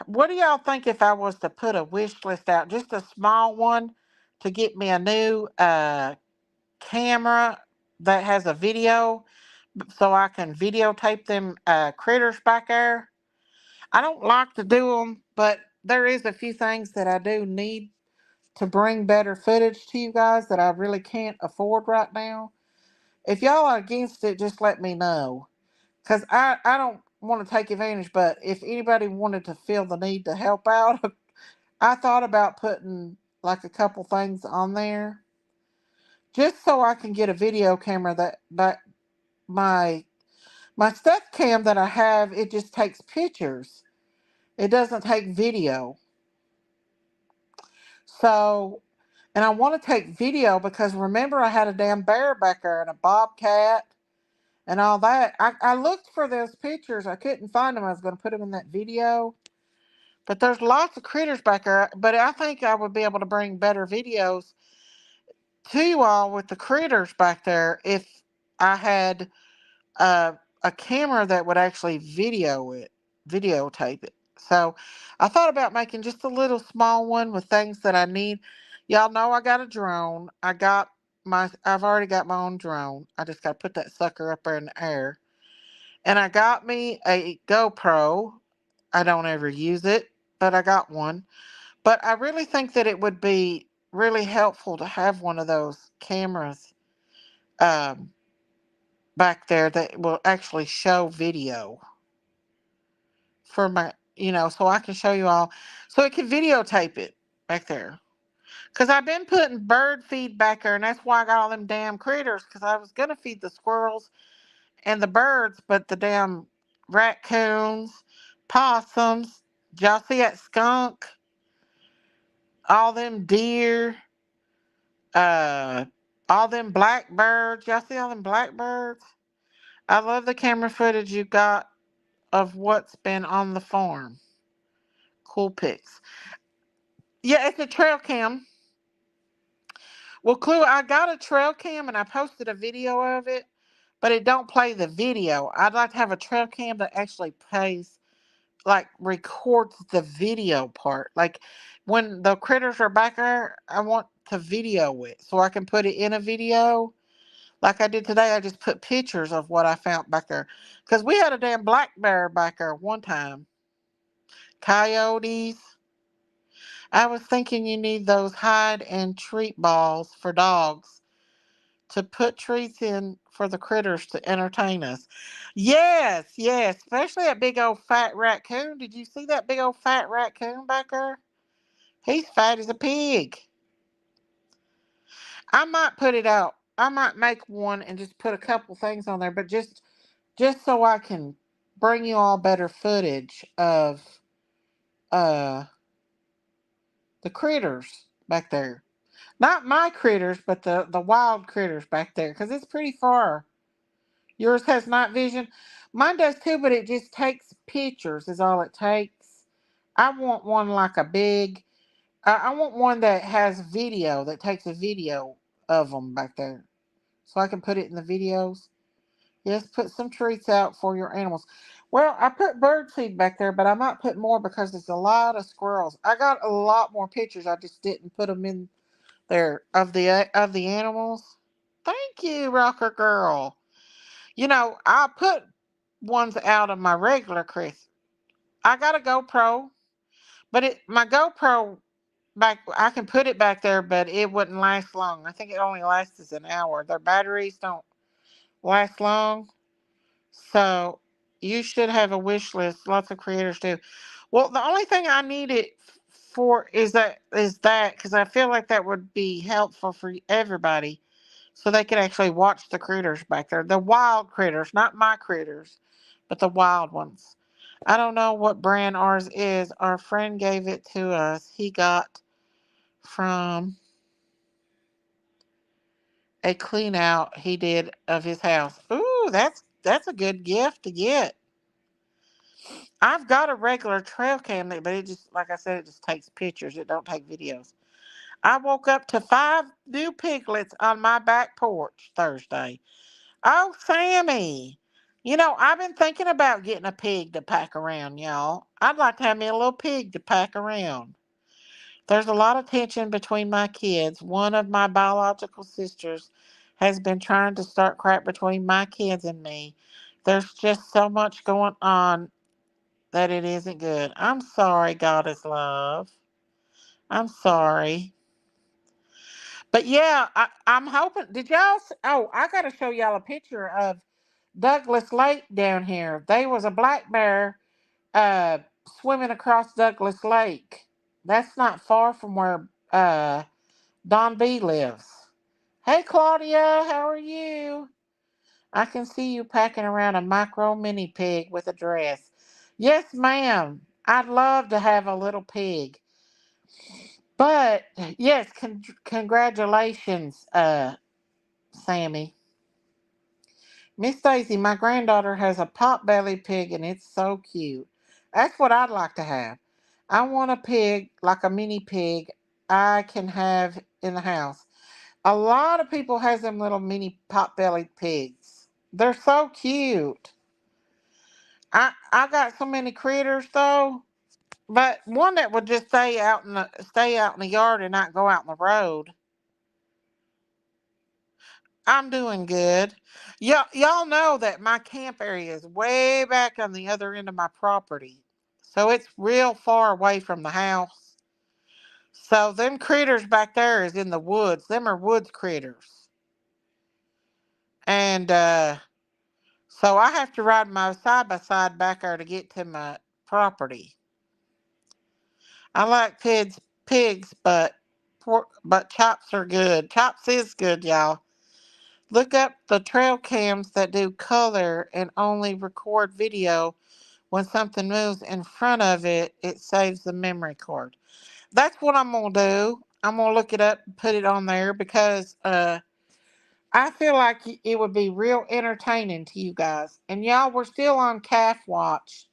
what do y'all think if I was to put a wish list out, just a small one, to get me a new camera that has a video, so I can videotape them critters back there? I don't like to do them, but there is a few things that I do need to bring better footage to you guys that I really can't afford right now. If y'all are against it, just let me know. Because I don't want to take advantage, but if anybody wanted to feel the need to help out, I thought about putting like a couple things on there just so I can get a video camera that my my step cam that I have, it just takes pictures. It doesn't take video. So, and I want to take video because remember I had a damn bear back there and a bobcat and all that. I looked for those pictures. I couldn't find them. I was going to put them in that video. But there's lots of critters back there. But I think I would be able to bring better videos to you all with the critters back there if I had uh, a camera that would actually videotape it. So I thought about making just a little small one with things that I need. Y'all know I got a drone. I've already got my own drone. I just got to put that sucker up there in the air. And I got me a GoPro. I don't ever use it, but I got one. But I really think that it would be really helpful to have one of those cameras um, back there that will actually show video for my, so I can show you all. So it can videotape it back there. Because I've been putting bird feed back there, and that's why I got all them damn critters. Because I was going to feed the squirrels and the birds, but the damn raccoons, possums, did y'all see that skunk? All them deer, uh, all them blackbirds. Y'all see all them blackbirds? I love the camera footage you got of what's been on the farm. Cool pics. Yeah, it's a trail cam. Well, Clue, I got a trail cam and I posted a video of it, but it don't play the video. I'd like to have a trail cam that actually plays, like records the video part. Like when the critters are back there, I want to video it so I can put it in a video. Like I did today, I just put pictures of what I found back there. Because we had a damn black bear back there one time. Coyotes. I was thinking you need those hide and treat balls for dogs to put treats in for the critters to entertain us. Yes, yes, especially that big old fat raccoon. Did you see that big old fat raccoon back there? He's fat as a pig. I might put it out. I might make one and just put a couple things on there, but just so I can bring you all better footage of uh the critters back there. Not my critters, but the wild critters back there, because it's pretty far. Yours has night vision. Mine does too, but it just takes pictures, is all it takes. I want one like a big, I want one that has video, that takes a video of them back there. So I can put it in the videos. Yes, put some treats out for your animals. Well, I put bird seed back there, but I might put more because there's a lot of squirrels. I got a lot more pictures. I just didn't put them in there of the animals. Thank you, Rocker Girl. I put ones out of my regular Chris. I got a GoPro, but my GoPro back I can put it back there, but it wouldn't last long. I think it only lasts an hour. Their batteries don't last long. So you should have a wish list. Lots of creators do. Well, the only thing I need it for is that because I feel like that would be helpful for everybody, so they could actually watch the critters back there, the wild critters, not my critters, but the wild ones. I don't know what brand ours is. Our friend gave it to us. He got from a clean out he did of his house. Ooh, that's a good gift to get. I've got a regular trail cam, but it just, like I said, it just takes pictures. It don't take videos. I woke up to 5 new piglets on my back porch Thursday. Oh, Sammy. I've been thinking about getting a pig to pack around, y'all. I'd like to have me a little pig to pack around. There's a lot of tension between my kids. One of my biological sisters has been trying to start crap between my kids and me. There's just so much going on that it isn't good. I'm sorry, God is love. I'm sorry. But yeah, I'm hoping. Did y'all? Oh, I got to show y'all a picture of Douglas Lake down here. There was a black bear uh, swimming across Douglas Lake. That's not far from where Don B lives. Hey, Claudia, how are you? I can see you packing around a micro mini pig with a dress. Yes, ma'am. I'd love to have a little pig. But yes, congratulations, Sammy. Miss Daisy, my granddaughter has a pot-bellied pig and it's so cute. That's what I'd like to have. I want a pig, like a mini pig, I can have in the house. A lot of people has them little mini pot-bellied pigs. They're so cute. I got so many critters though, but one that would just stay out in the yard and not go out in the road. I'm doing good. Y'all know that my camp area is way back on the other end of my property. So it's real far away from the house. So them critters back there is in the woods. Them are woods critters. And So I have to ride my side by side back there to get to my property. I like pigs, but chops are good. Chops is good, y'all. Look up the trail cams that do color and only record video. When something moves in front of it, it saves the memory card. That's what I'm gonna do. I'm gonna look it up and put it on there because I feel like it would be real entertaining to you guys. And y'all, we're still on calf watch.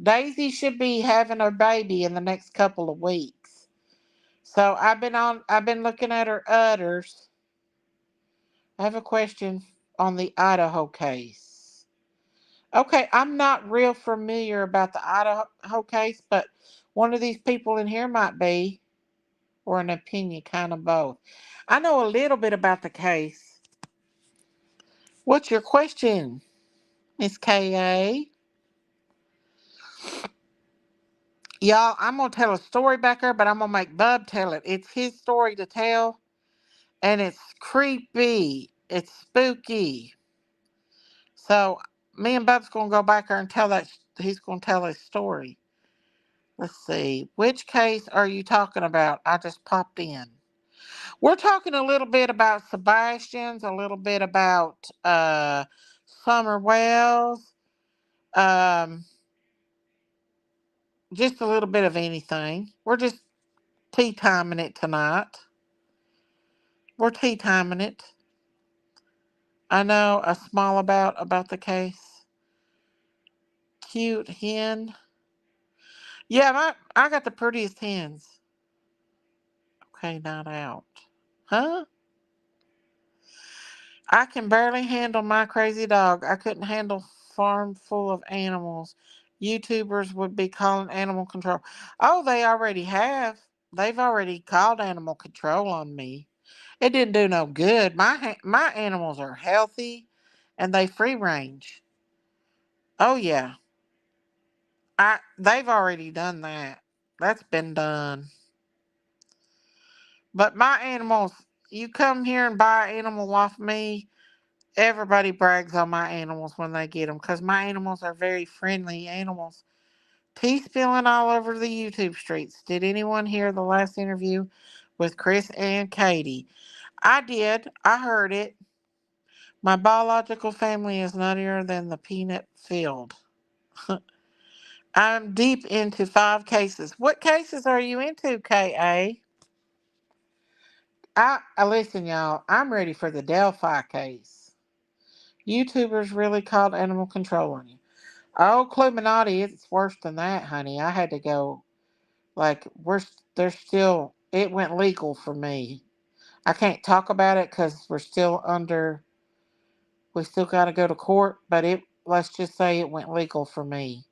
Daisy should be having her baby in the next couple of weeks. So I've been looking at her udders. I have a question on the Idaho case. Okay, I'm not real familiar about the Idaho case, but one of these people in here might be, or an opinion, kind of both. I know a little bit about the case. What's your question, Miss K.A.? Y'all, I'm going to tell a story back there, but I'm going to make Bub tell it. It's his story to tell, and it's creepy. It's spooky. So, me and Bub's going to go back there and tell that. He's going to tell his story. Let's see. Which case are you talking about? I just popped in. We're talking a little bit about Sebastian's, a little bit about Summer Wells, um, just a little bit of anything. We're just tea timing it tonight. We're tea timing it. I know a small about the case. Cute hen. Yeah, I got the prettiest hens. Okay, not out. Huh? I can barely handle my crazy dog. I couldn't handle farm full of animals. YouTubers would be calling animal control. Oh, they already have. They've already called animal control on me. It didn't do no good. My animals are healthy, and they free range. Oh yeah, they've already done that. That's been done. But my animals, you come here and buy an animal off me. Everybody brags on my animals when they get them because my animals are very friendly animals. Tea spilling all over the YouTube streets. Did anyone hear the last interview with Chris and Katie? I did. I heard it. My biological family is nuttier than the peanut field. I'm deep into 5 cases. What cases are you into, KA? I listen, y'all. I'm ready for the Delphi case. YouTubers really called animal control on you. Oh, Cluminati, it's worse than that, honey. I had to go. Like there's still. It went legal for me. I can't talk about it because we're still under. We still got to go to court, but it. Let's just say it went legal for me.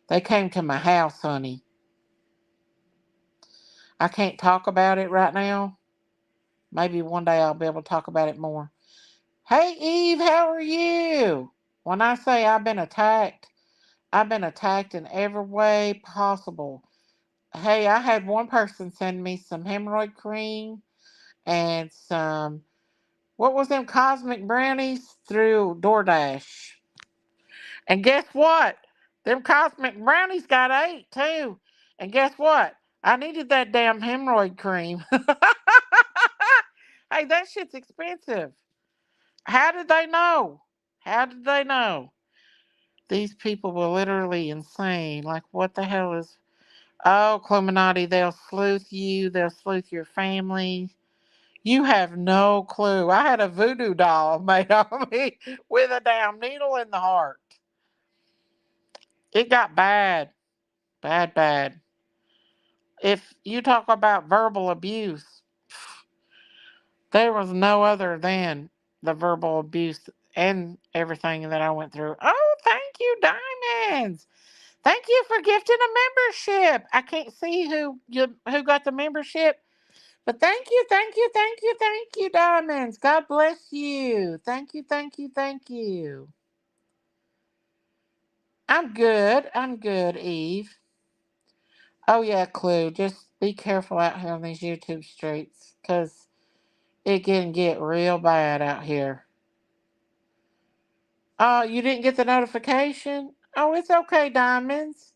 They came to my house, honey. I can't talk about it right now. Maybe one day I'll be able to talk about it more. Hey, Eve, how are you? When I say I've been attacked in every way possible. Hey, I had one person send me some hemorrhoid cream and some, what was them, cosmic brownies through DoorDash. And guess what? Them cosmic brownies got ate too. And guess what? I needed that damn hemorrhoid cream. Hey, that shit's expensive. How did they know? How did they know? These people were literally insane. Like, what the hell is. Oh, Cluminati, they'll sleuth you, they'll sleuth your family. You have no clue. I had a voodoo doll made on me with a damn needle in the heart. It got bad. Bad, bad. If you talk about verbal abuse, there was no other than the verbal abuse and everything that I went through. Oh, thank you, Diamonds. Thank you for gifting a membership. I can't see who got the membership, but thank you, thank you, thank you, thank you, Diamonds. God bless you. Thank you, thank you, thank you. I'm good. I'm good, Eve. Oh yeah, Clue. Just be careful out here on these YouTube streets, 'cause it can get real bad out here. Oh, you didn't get the notification? Oh, it's okay, Diamonds.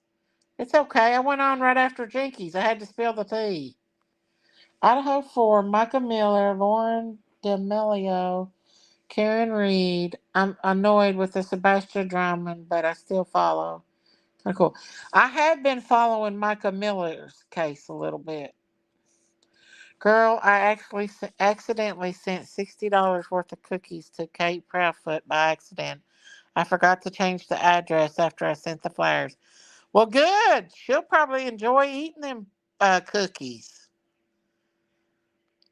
It's okay. I went on right after Jinkies. I had to spill the tea. Idaho 4, Micah Miller, Lauren D'Amelio, Karen Reed. I'm annoyed with the Sebastian Drummond, but I still follow. Kind of cool. I have been following Micah Miller's case a little bit. Girl, I actually accidentally sent $60 worth of cookies to Kate Proudfoot by accident. I forgot to change the address after I sent the flyers. Well, good. She'll probably enjoy eating them cookies.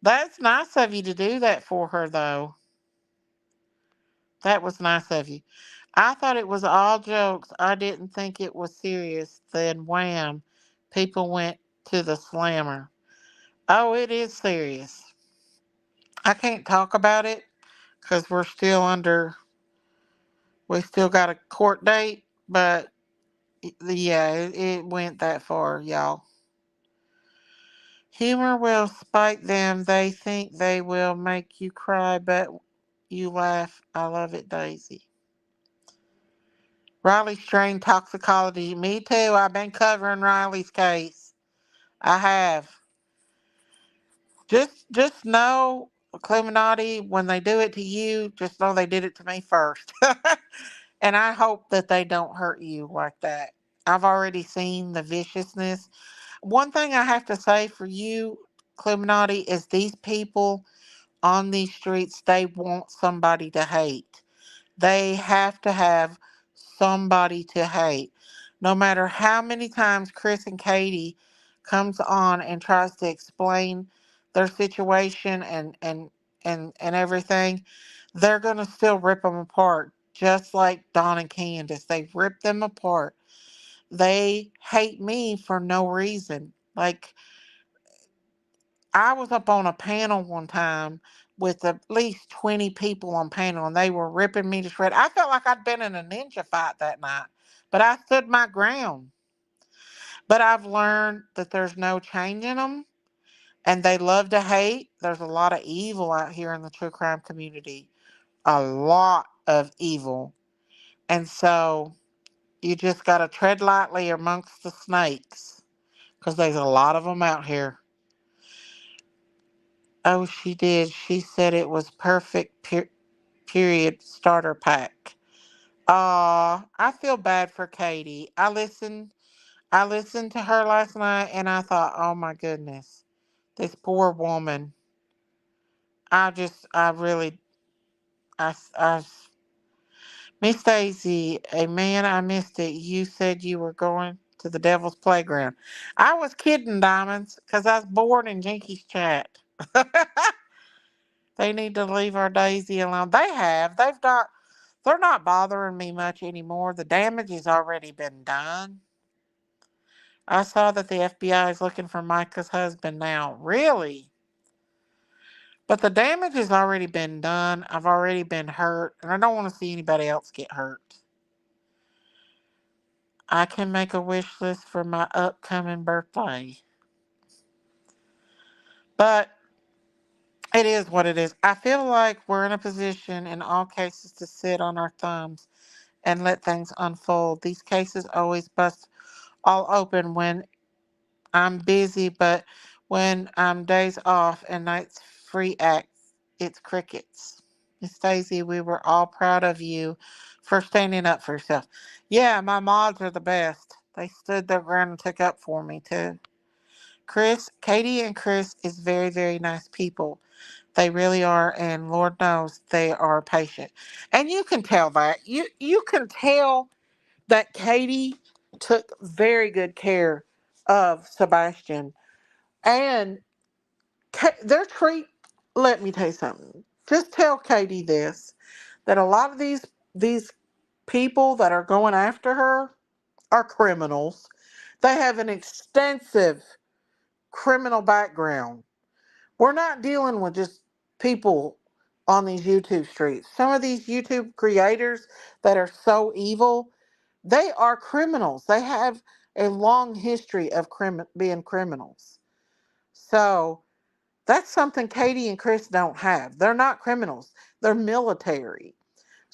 That's nice of you to do that for her, though. That was nice of you. I thought it was all jokes. I didn't think it was serious. Then, wham, people went to the slammer. Oh, it is serious. I can't talk about it because we still got a court date, but yeah, it went that far, y'all. Humor will spike them. They think they will make you cry, but you laugh. I love it, Daisy. Riley strain toxicology. Me too. I've been covering Riley's case. I have. Just know, Illuminati, when they do it to you, just know they did it to me first. And I hope that they don't hurt you like that. I've already seen the viciousness. One thing I have to say for you, Illuminati, is these people on these streets, they want somebody to hate. They have to have somebody to hate. No matter how many times Chris and Katie comes on and tries to explain their situation and everything, they're gonna still rip them apart. Just like Don and Candace, they rip them apart. They hate me for no reason. Like, I was up on a panel one time with at least 20 people on panel, and they were ripping me to shreds. I felt like I'd been in a ninja fight that night, but I stood my ground. But I've learned that there's no changing them, and they love to hate. There's a lot of evil out here in the true crime community, a lot of evil. And so you just got to tread lightly amongst the snakes because there's a lot of them out here. Oh, she did. She said it was perfect. Period starter pack. I feel bad for Katie. I listened to her last night and I thought, oh my goodness, this poor woman. I really, I, Miss Daisy, a man, I missed it. You said you were going to the devil's playground. I was kidding, Diamonds, because I was bored in Jinky's chat. They need to leave our Daisy alone. They have. They're not bothering me much anymore. The damage has already been done. I saw that the FBI is looking for Micah's husband now. Really? But the damage has already been done. I've already been hurt, and I don't want to see anybody else get hurt. I can make a wish list for my upcoming birthday. But it is what it is. I feel like we're in a position in all cases to sit on our thumbs and let things unfold. These cases always bust all open when I'm busy, but when I'm days off and nights free acts, it's crickets. Miss Daisy, we were all proud of you for standing up for yourself. Yeah, my mods are the best. They stood their ground and took up for me too. Katie and Chris is very, very nice people. They really are, and Lord knows they are patient. And you can tell that. You can tell that Katie took very good care of Sebastian. And their treat, let me tell you something. Just tell Katie this, that a lot of these people that are going after her are criminals. They have an extensive criminal background. We're not dealing with just people on these YouTube streets. Some of these YouTube creators that are so evil, they are criminals. They have a long history of being criminals. So that's something Katie and Chris don't have. They're not criminals. They're military.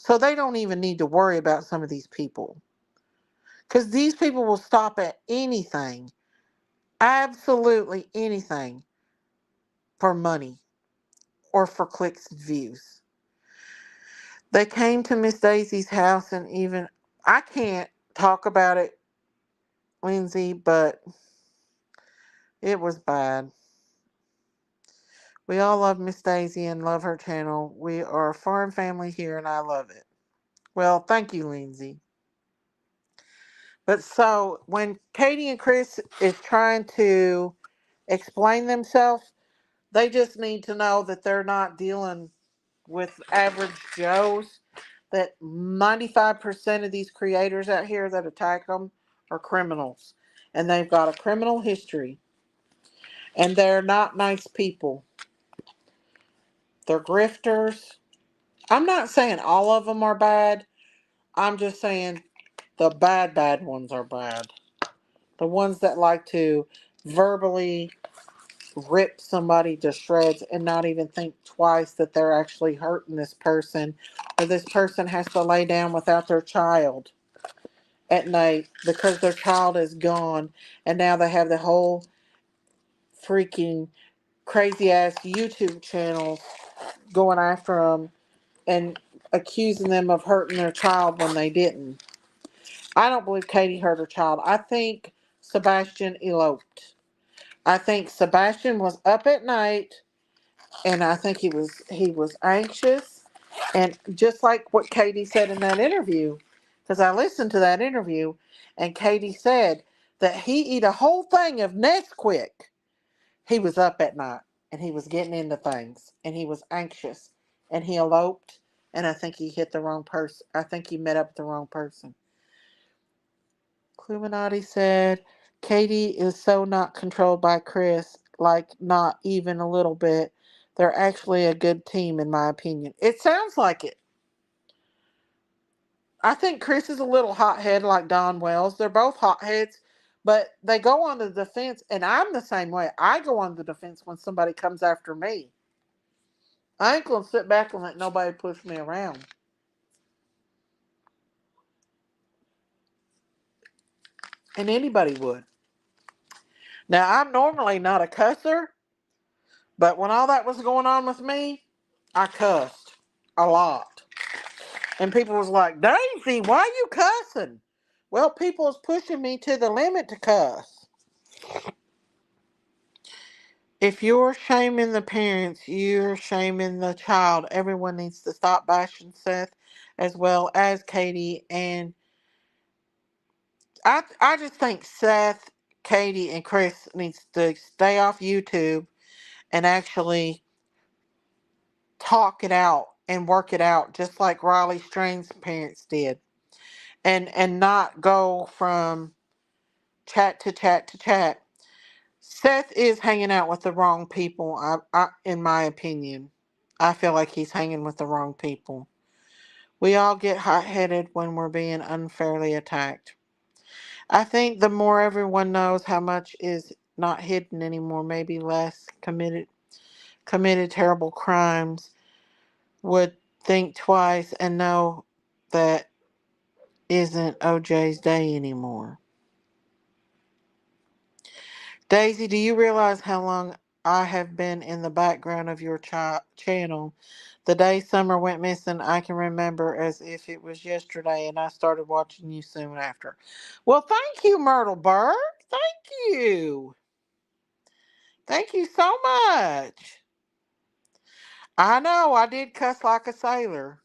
So they don't even need to worry about some of these people. Because these people will stop at anything, absolutely anything, for money or for clicks and views. They came to Miss Daisy's house, and even I can't talk about it, Lindsay, but it was bad. We all love Miss Daisy and love her channel. We are a foreign family here, and I love it. Well, thank you, Lindsay. But so when Katie and Chris is trying to explain themselves, they just need to know that they're not dealing with average Joes. That 95% of these creators out here that attack them are criminals. And they've got a criminal history. And they're not nice people. They're grifters. I'm not saying all of them are bad. I'm just saying the bad ones are bad. The ones that like to verbally rip somebody to shreds and not even think twice that they're actually hurting this person, or this person has to lay down without their child at night because their child is gone, and now they have the whole freaking crazy ass YouTube channel going after them and accusing them of hurting their child when they didn't. I don't believe Katie hurt her child. I think Sebastian eloped. I think Sebastian was up at night, and I think he was anxious, and just like what Katie said in that interview, because I listened to that interview, and Katie said that he eat a whole thing of Nesquik. He was up at night, and he was getting into things, and he was anxious, and he eloped, and I think he hit the wrong person. I think he met up with the wrong person. Cluminati said, Katie is so not controlled by Chris, like not even a little bit. They're actually a good team, in my opinion. It sounds like it. I think Chris is a little hothead like Don Wells. They're both hotheads, but they go on the defense, and I'm the same way. I go on the defense when somebody comes after me. I ain't going to sit back and let nobody push me around. And anybody would. Now, I'm normally not a cusser, but when all that was going on with me, I cussed a lot. And people was like, Daisy, why you cussing? Well, people is pushing me to the limit to cuss. If you're shaming the parents, you're shaming the child. Everyone needs to stop bashing Seth as well as Katie. And I just think Seth, Katie, and Chris needs to stay off YouTube and actually talk it out and work it out, just like Riley Strain's parents did, and not go from chat to chat to chat. Seth is hanging out with the wrong people. In my opinion, I feel like he's hanging with the wrong people. We all get hot-headed when we're being unfairly attacked. I think the more everyone knows how much is not hidden anymore, maybe less committed terrible crimes would think twice and know that isn't OJ's day anymore. Daisy, do you realize how long I have been in the background of your channel? The day Summer went missing, I can remember as if it was yesterday, and I started watching you soon after. Well, thank you, Myrtle Bird. Thank you. Thank you so much. I know I did cuss like a sailor.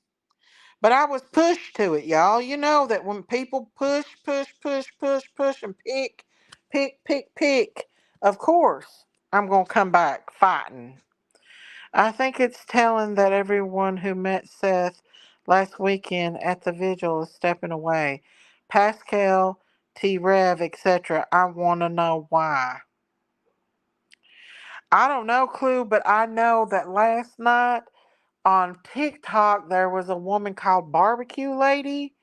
But I was pushed to it, y'all. You know that when people push, and pick, of course, I'm going to come back fighting. I think it's telling that everyone who met Seth last weekend at the vigil is stepping away. Pascal, T. Rev, etc. I want to know why. I don't know, Clue, but I know that last night on TikTok there was a woman called Barbecue Lady.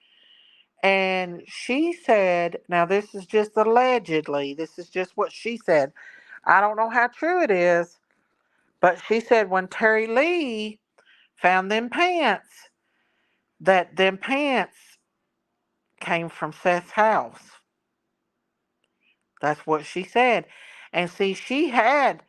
And she said, now this is just allegedly, this is just what she said. I don't know how true it is, but she said when Terry Lee found them pants, that them pants came from Seth's house. That's what she said. And see, she had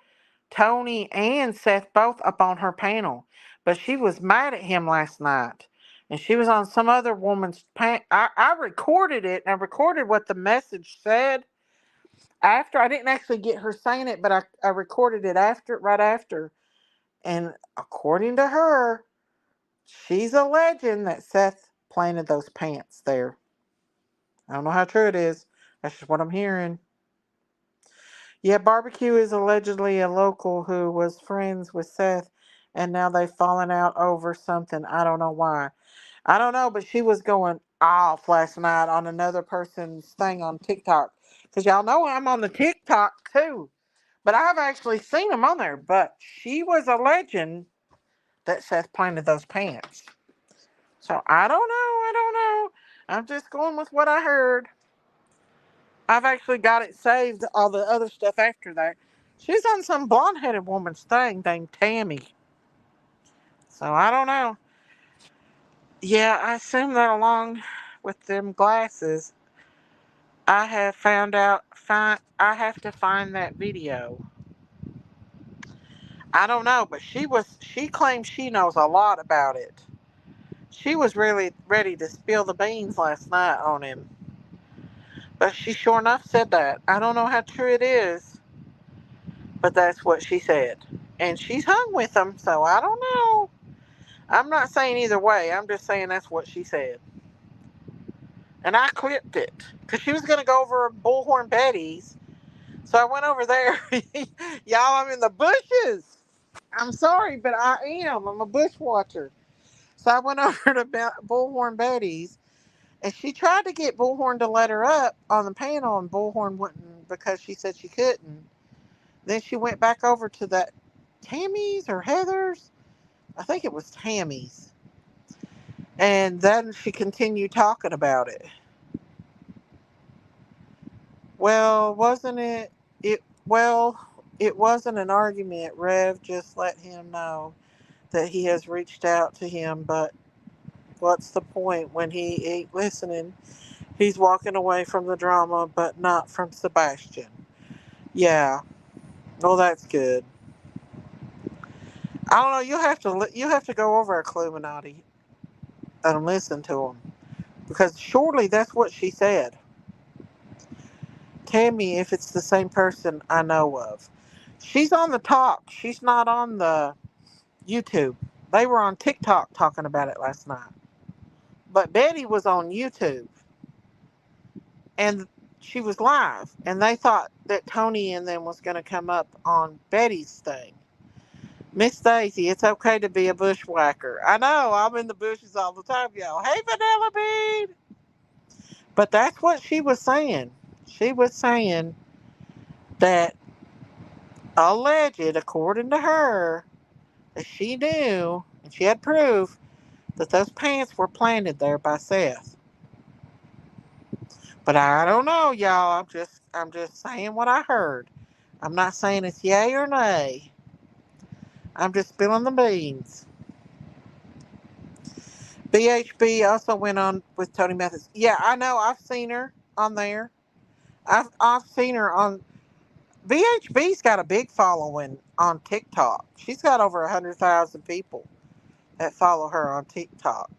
Tony and Seth both up on her panel, but she was mad at him last night. And she was on some other woman's panel. I recorded it, and I recorded what the message said after. I didn't actually get her saying it, but I recorded it after, right after. And according to her, she's alleging that Seth planted those pants there. I don't know how true it is. That's just what I'm hearing. Yeah, Barbecue is allegedly a local who was friends with Seth, and now they've fallen out over something. I don't know why. I don't know, but she was going off last night on another person's thing on TikTok. Because y'all know I'm on the TikTok too. But I've actually seen them on there. But she was alleging that Seth planted those pants. So I don't know. I don't know. I'm just going with what I heard. I've actually got it saved, all the other stuff after that. She's on some blonde-headed woman's thing named Tammy. So I don't know. Yeah, I assume that along with them glasses, I have found out. I have to find that video. I don't know, but she claims she knows a lot about it. She was really ready to spill the beans last night on him. But she sure enough said that. I don't know how true it is, but that's what she said. And she's hung with him, so I don't know. I'm not saying either way. I'm just saying that's what she said. And I clipped it because she was going to go over Bullhorn Betty's. So I went over there. Y'all, I'm in the bushes. I'm sorry, but I am. I'm a bush watcher. So I went over to Bullhorn Betty's, and she tried to get Bullhorn to let her up on the panel, and Bullhorn wouldn't because she said she couldn't. Then she went back over to that Tammy's or Heather's. I think it was Tammy's. And then she continued talking about it. Well, wasn't it? It wasn't an argument. Rev just let him know that he has reached out to him, but what's the point when he ain't listening? He's walking away from the drama, but not from Sebastian. Yeah. Well, that's good. I don't know. You have to go over a Illuminati and listen to them because surely that's what she said. Tell me if it's the same person I know of. She's on the talk. She's not on the YouTube. They were on TikTok talking about it last night. But Betty was on YouTube. And she was live. And they thought that Tony and them was going to come up on Betty's thing. Miss Daisy, it's okay to be a bushwhacker. I know, I'm in the bushes all the time, y'all. Hey, Vanilla Bean! But that's what she was saying. She was saying that alleged, according to her, that she knew, and she had proof, that those pants were planted there by Seth. But I don't know, y'all. I'm just saying what I heard. I'm not saying it's yay or nay. I'm just spilling the beans. BHB also went on with Tony Mathis. Yeah, I know. I've seen her on there. I've seen her on. BHB's got a big following on TikTok. She's got over 100,000 people that follow her on TikTok.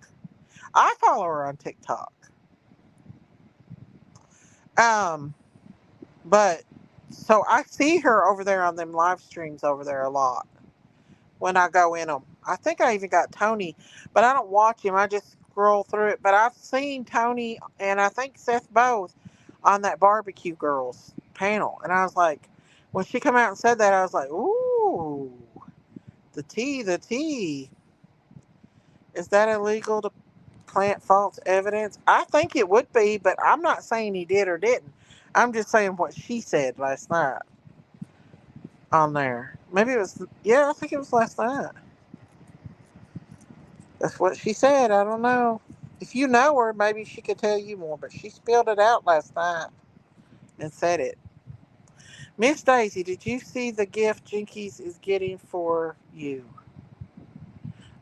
I follow her on TikTok. But so I see her over there on them live streams over there a lot when I go in them. I think I even got Tony, but I don't watch him. I just scroll through it. But I've seen Tony and I think Seth both on that Barbecue Girls panel, and I was like, when she come out and said that, I was like, ooh, the tea, the tea. Is that illegal to plant false evidence? I think it would be, but I'm not saying he did or didn't. I'm just saying what she said last night on there. Maybe it was, yeah, I think it was last night. That's what she said. I don't know. If you know her, maybe she could tell you more, but she spilled it out last night and said it. Miss Daisy, did you see the gift Jinkies is getting for you?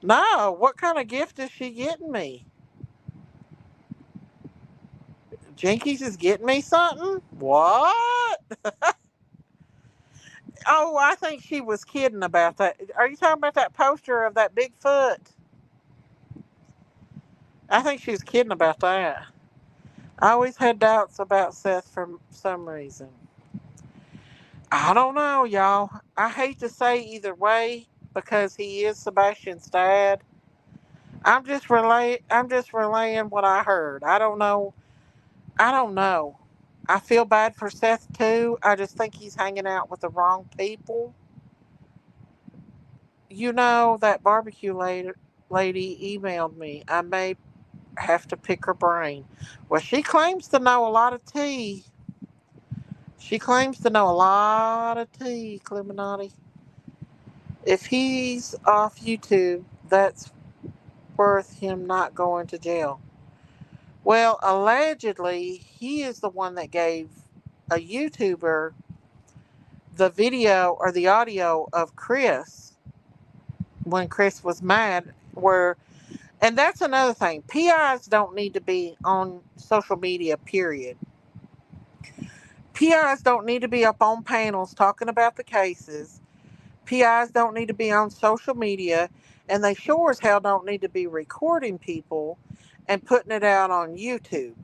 No, what kind of gift is she getting me? Jinkies is getting me something? What? Oh, I think she was kidding about that. Are you talking about that poster of that Bigfoot? I think she was kidding about that. I always had doubts about Seth for some reason. I don't know, y'all. I hate to say either way because he is Sebastian's dad. I'm just relaying what I heard. I don't know. I don't know. I feel bad for Seth too. I just think he's hanging out with the wrong people. You know, that barbecue lady emailed me. I may have to pick her brain. Well, she claims to know a lot of tea. She claims to know a lot of tea, Clementati. If he's off YouTube, that's worth him not going to jail. Well, allegedly, he is the one that gave a YouTuber the video or the audio of Chris when Chris was mad. And that's another thing. PIs don't need to be on social media, period. PIs don't need to be up on panels talking about the cases. PIs don't need to be on social media. And they sure as hell don't need to be recording people and putting it out on YouTube.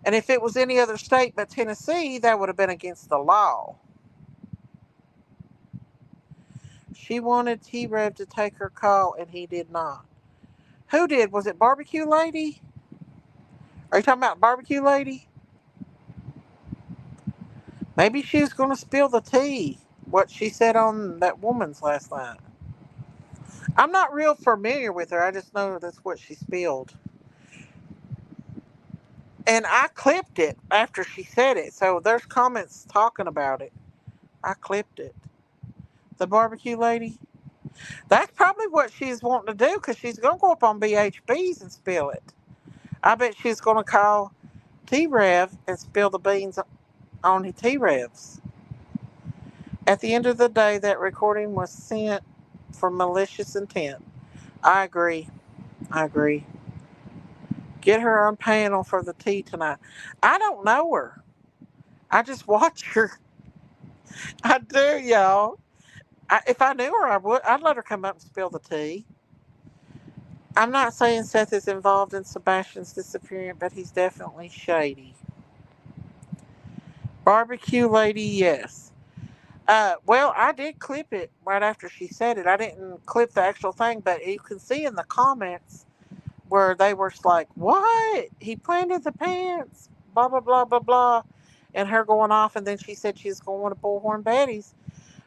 And if it was any other state but Tennessee, that would have been against the law. She wanted T-Rev to take her call, and he did not. Who did? Was it Barbecue Lady? Are you talking about Barbecue Lady? Maybe she was going to spill the tea, what she said on that woman's last night. I'm not real familiar with her. I just know that's what she spilled. And I clipped it after she said it, so there's comments talking about it. I clipped it. The Barbecue Lady? That's probably what she's wanting to do because she's going to go up on BHBs and spill it. I bet she's going to call T-Rev and spill the beans on T-Revs. At the end of the day, that recording was sent for malicious intent. I agree. I agree. Get her on panel for the tea tonight. I don't know her. I just watch her. I do, y'all. If I knew her, I'd let her come up and spill the tea. I'm not saying Seth is involved in Sebastian's disappearance, but he's definitely shady. Barbecue Lady, yes. Well, I did clip it right after she said it. I didn't clip the actual thing, but you can see in the comments where they were like, "What? He planted the pants?" Blah blah blah blah blah, and her going off, and then she said she was going to Bullhorn Betty's,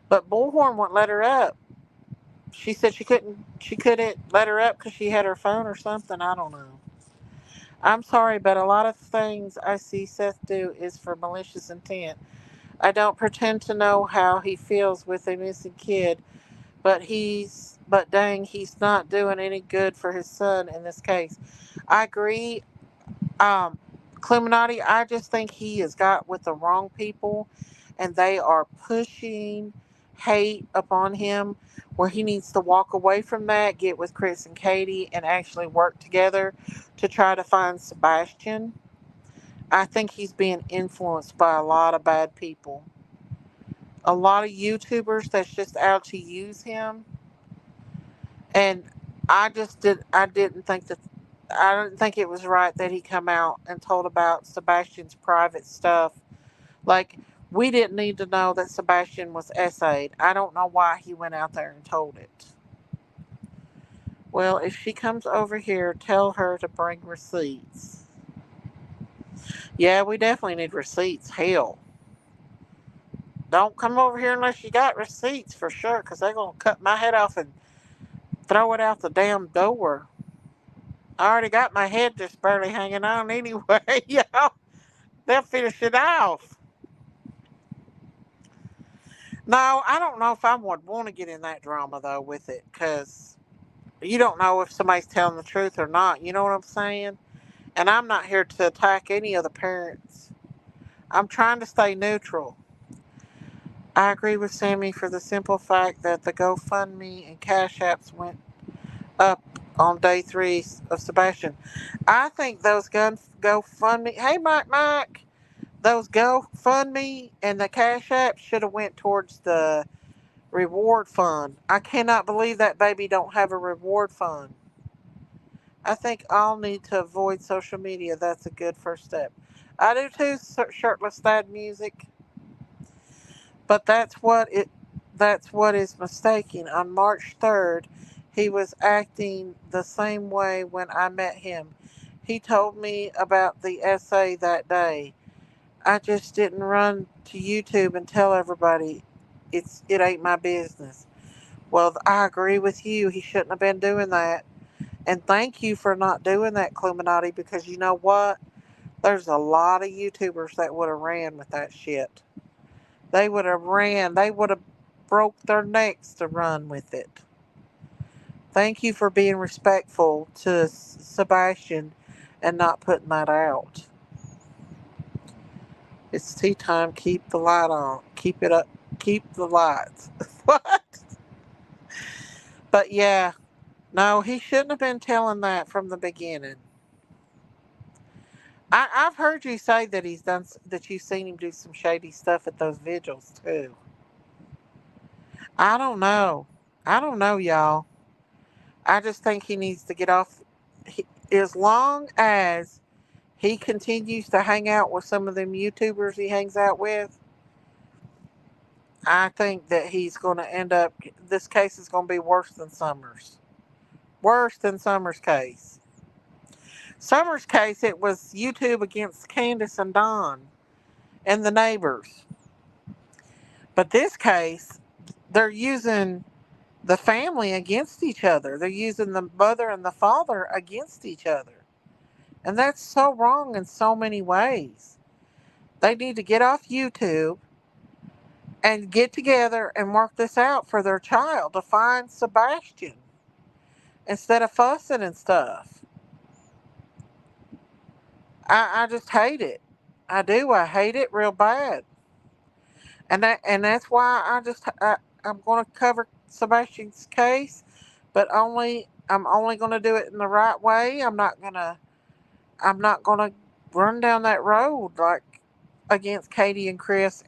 but Bullhorn wouldn't let her up. She said she couldn't let her up because she had her phone or something. I don't know. I'm sorry, but a lot of things I see Seth do is for malicious intent. I don't pretend to know how he feels with a missing kid, but dang, he's not doing any good for his son in this case. I agree. Clementati, I just think he has got with the wrong people and they are pushing hate upon him where he needs to walk away from that, get with Chris and Katie, and actually work together to try to find Sebastian. I think he's being influenced by a lot of bad people. A lot of YouTubers that's just out to use him. And I didn't think it was right that he come out and told about Sebastian's private stuff. Like, we didn't need to know that Sebastian was essayed. I don't know why he went out there and told it. Well, if she comes over here, tell her to bring receipts. Yeah, we definitely need receipts. Hell. Don't come over here unless you got receipts for sure, because they're going to cut my head off and throw it out the damn door. I already got my head just barely hanging on anyway, y'all. They'll finish it off. No, I don't know if I would want to get in that drama, though, with it, because you don't know if somebody's telling the truth or not. You know what I'm saying? And I'm not here to attack any of the parents. I'm trying to stay neutral. I agree with Sammy for the simple fact that the GoFundMe and Cash Apps went up on day 3 of Sebastian. I think those GoFundMe. Hey, Mike. Those GoFundMe and the Cash App should have went towards the reward fund. I cannot believe that baby don't have a reward fund. I think I'll need to avoid social media. That's a good first step. I do too, shirtless dad music. But that's what is mistaken. On March 3rd, he was acting the same way when I met him. He told me about the essay that day. I just didn't run to YouTube and tell everybody it ain't my business. Well, I agree with you. He shouldn't have been doing that. And thank you for not doing that, Cluminati, because you know what? There's a lot of YouTubers that would have ran with that shit. They would have ran. They would have broke their necks to run with it. Thank you for being respectful to Sebastian and not putting that out. It's tea time. Keep the light on. Keep it up. Keep the lights. What? But yeah, no, he shouldn't have been telling that from the beginning. I've heard you say that that you've seen him do some shady stuff at those vigils too. I don't know. I don't know, y'all. I just think he needs to get off. As long as he continues to hang out with some of them YouTubers he hangs out with, I think that he's going to end up. This case is going to be worse than Summers. Worse than Summers' case. Summers' case, it was YouTube against Candace and Don and the neighbors. But this case, they're using the family against each other. They're using the mother and the father against each other. And that's so wrong in so many ways. They need to get off YouTube and get together and work this out for their child to find Sebastian instead of fussing and stuff. I just hate it. I do. I hate it real bad. And that's why I'm going to cover Sebastian's case, but I'm only going to do it in the right way. I'm not going to run down that road like against Katie and Chris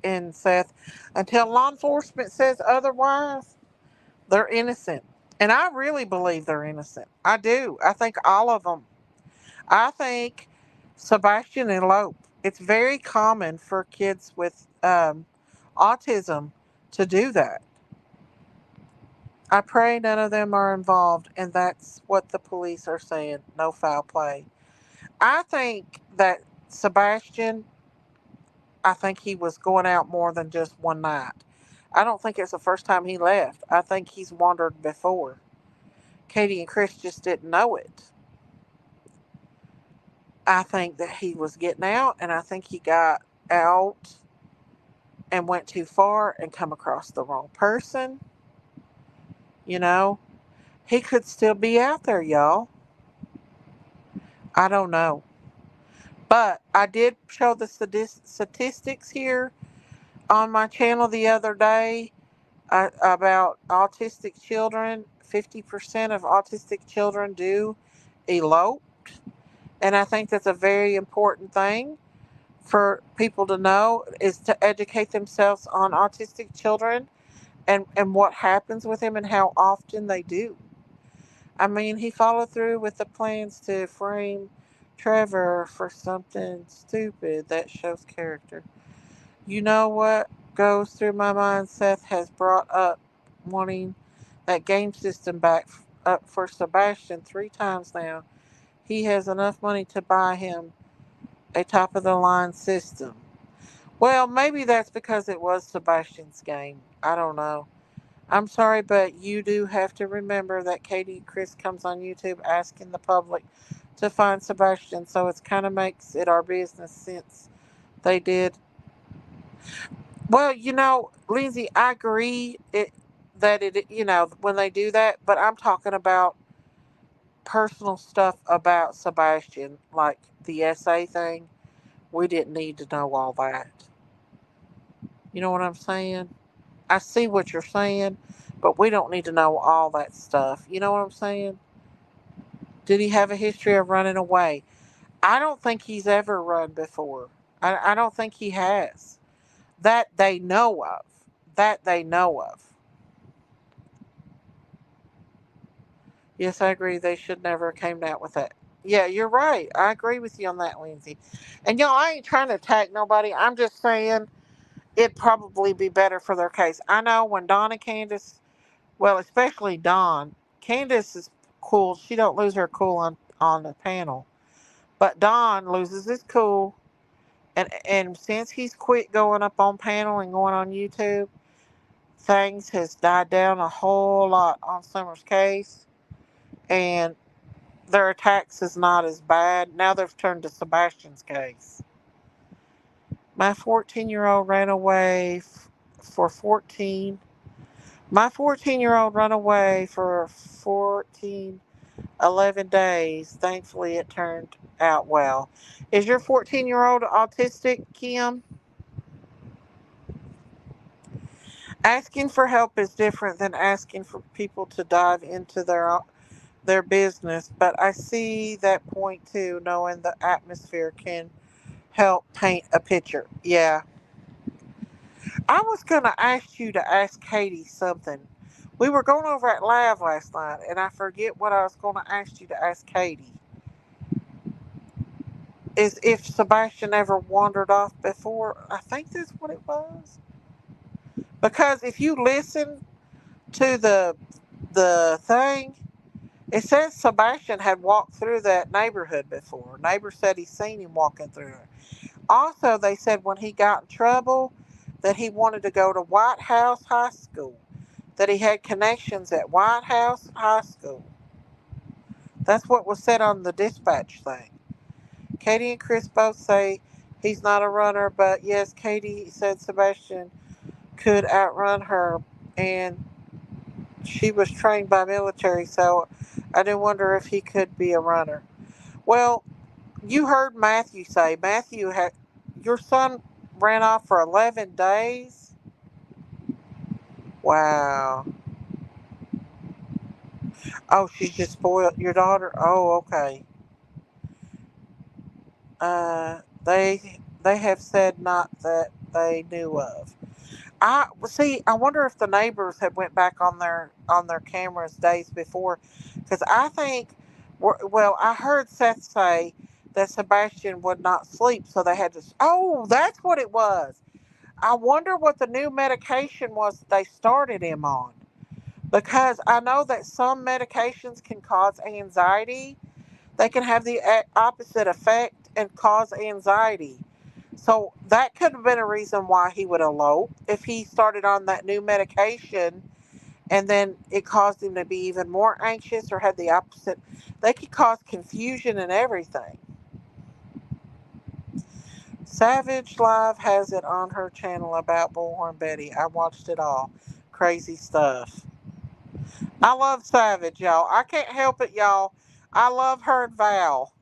and Seth until law enforcement says otherwise. They're innocent. And I really believe they're innocent. I do. I think all of them. I think Sebastian eloped. It's very common for kids with autism to do that. I pray none of them are involved, and that's what the police are saying. No foul play. I think that Sebastian, I think he was going out more than just one night. I don't think it's the first time he left. I think he's wandered before. Katie and Chris just didn't know it. I think that he was getting out, and I think he got out and went too far and come across the wrong person. You know, he could still be out there, y'all. I don't know. But I did show the statistics here on my channel the other day about autistic children. 50% of autistic children do elope. And I think that's a very important thing for people to know is to educate themselves on autistic children and what happens with them and how often they do. I mean, he followed through with the plans to frame Trevor for something stupid that shows character. You know what goes through my mind? Seth has brought up wanting that game system back up for Sebastian 3 times now. He has enough money to buy him a top of the line system. Well, maybe that's because it was Sebastian's game. I don't know. I'm sorry, but you do have to remember that Katie Chris comes on YouTube asking the public to find Sebastian, so it kind of makes it our business since they did. Well, Lindsay, I agree that when they do that, but I'm talking about personal stuff about Sebastian, like the essay thing. We didn't need to know all that. You know what I'm saying? I see what you're saying, but we don't need to know all that stuff. You know what I'm saying? Did he have a history of running away? I don't think he's ever run before. I don't think he has. That they know of. That they know of. Yes, I agree. They should never have came out with that. Yeah, you're right. I agree with you on that, Lindsay. And y'all, I ain't trying to attack nobody. I'm just saying it'd probably be better for their case. I know when Dawn and Candace, well, especially Dawn, Candace is cool. She don't lose her cool on the panel, but Dawn loses his cool. And since he's quit going up on panel and going on YouTube, things has died down a whole lot on Summer's case, and their attacks is not as bad. Now they've turned to Sebastian's case. My 14-year-old ran away for 14. My 14-year-old ran away for 11 days. Thankfully, it turned out well. Is your 14-year-old autistic, Kim? Asking for help is different than asking for people to dive into their business, but I see that point too, knowing the atmosphere can help paint a picture. Yeah. I was going to ask you to ask Katie something. We were going over at Live last night, and I forget what I was going to ask you to ask Katie. Is if Sebastian ever wandered off before. I think that's what it was. Because if you listen to the thing, it says Sebastian had walked through that neighborhood before. Neighbor said he seen him walking through it. Also, they said when he got in trouble that he wanted to go to White House High School, that he had connections at White House High School. That's what was said on the dispatch thing. Katie and Chris both say he's not a runner, but yes, Katie said Sebastian could outrun her, and she was trained by military, so I do wonder if he could be a runner. Well, you heard Matthew say, Matthew, had your son ran off for 11 days? Wow. Oh, she's just spoiled your daughter? Oh, okay. They have said not that they knew of. I see. I wonder if the neighbors had went back on their cameras days before, because I think, well, I heard Seth say that Sebastian would not sleep, so they had to. Oh, that's what it was. I wonder what the new medication was that they started him on, because I know that some medications can cause anxiety. They can have the opposite effect and cause anxiety. So that could have been a reason why he would elope if he started on that new medication and then it caused him to be even more anxious or had the opposite. They could cause confusion and everything. Savage Live has it on her channel about Bullhorn Betty. I watched it all. Crazy stuff. I love Savage, y'all. I can't help it, y'all. I love her and Val.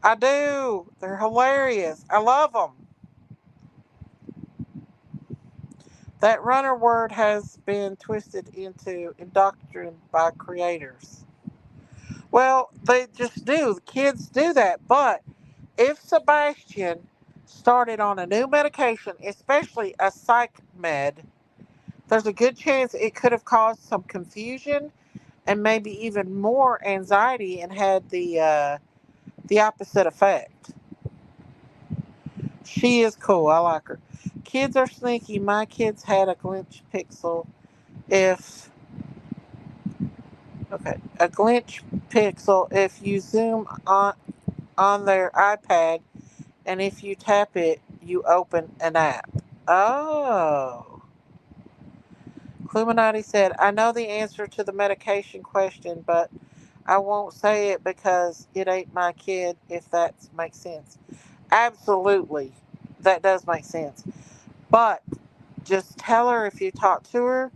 I do. They're hilarious. I love them. That runner word has been twisted into indoctrination by creators. Well, they just do. The kids do that. But if Sebastian started on a new medication, especially a psych med, there's a good chance it could have caused some confusion and maybe even more anxiety and had the opposite effect. She is cool. I like her. Kids are sneaky. My kids had a glitch pixel. If Okay, a glitch pixel. If you zoom on their iPad, and if you tap it, you open an app. Oh. Cluminati said, I know the answer to the medication question, but I won't say it because it ain't my kid, if that makes sense. Absolutely. That does make sense. But just tell her if you talk to her.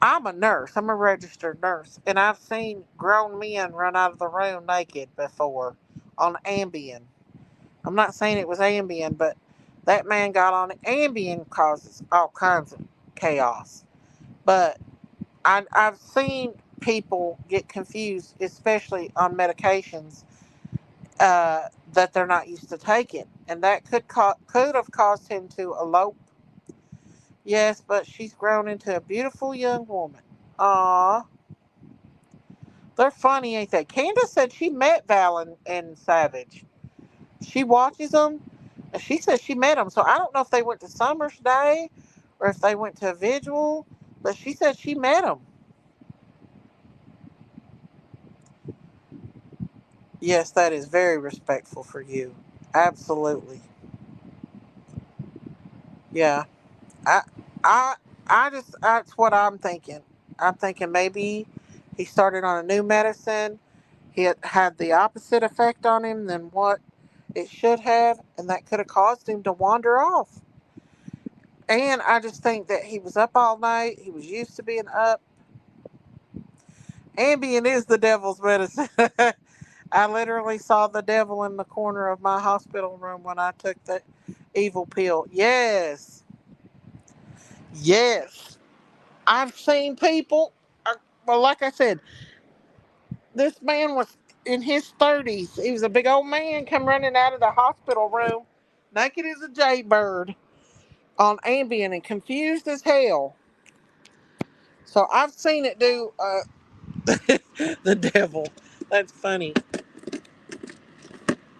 I'm a nurse. I'm a registered nurse. And I've seen grown men run out of the room naked before on Ambien. I'm not saying it was Ambien, but that man got on Ambien causes all kinds of chaos. But I've seen people get confused, especially on medications that they're not used to taking, and that could have caused him to elope. Yes, but she's grown into a beautiful young woman. Aw, they're funny, ain't they? Candace said she met Val and Savage. She watches them, and she says she met them. So I don't know if they went to Summer's Day or if they went to a vigil, but she said she met them. Yes, that is very respectful for you. Absolutely. Yeah. I I I just that's what I'm thinking. I'm thinking maybe he started on a new medicine. He had the opposite effect on him than what it should have, and that could have caused him to wander off. And I just think that he was up all night. He was used to being up. Ambien is the devil's medicine. I literally saw the devil in the corner of my hospital room when I took the evil pill. Yes. Yes. I've seen people, well, like I said, this man was in his 30s. He was a big old man come running out of the hospital room, naked as a jaybird, on Ambien and confused as hell. So I've seen it do the devil. That's funny.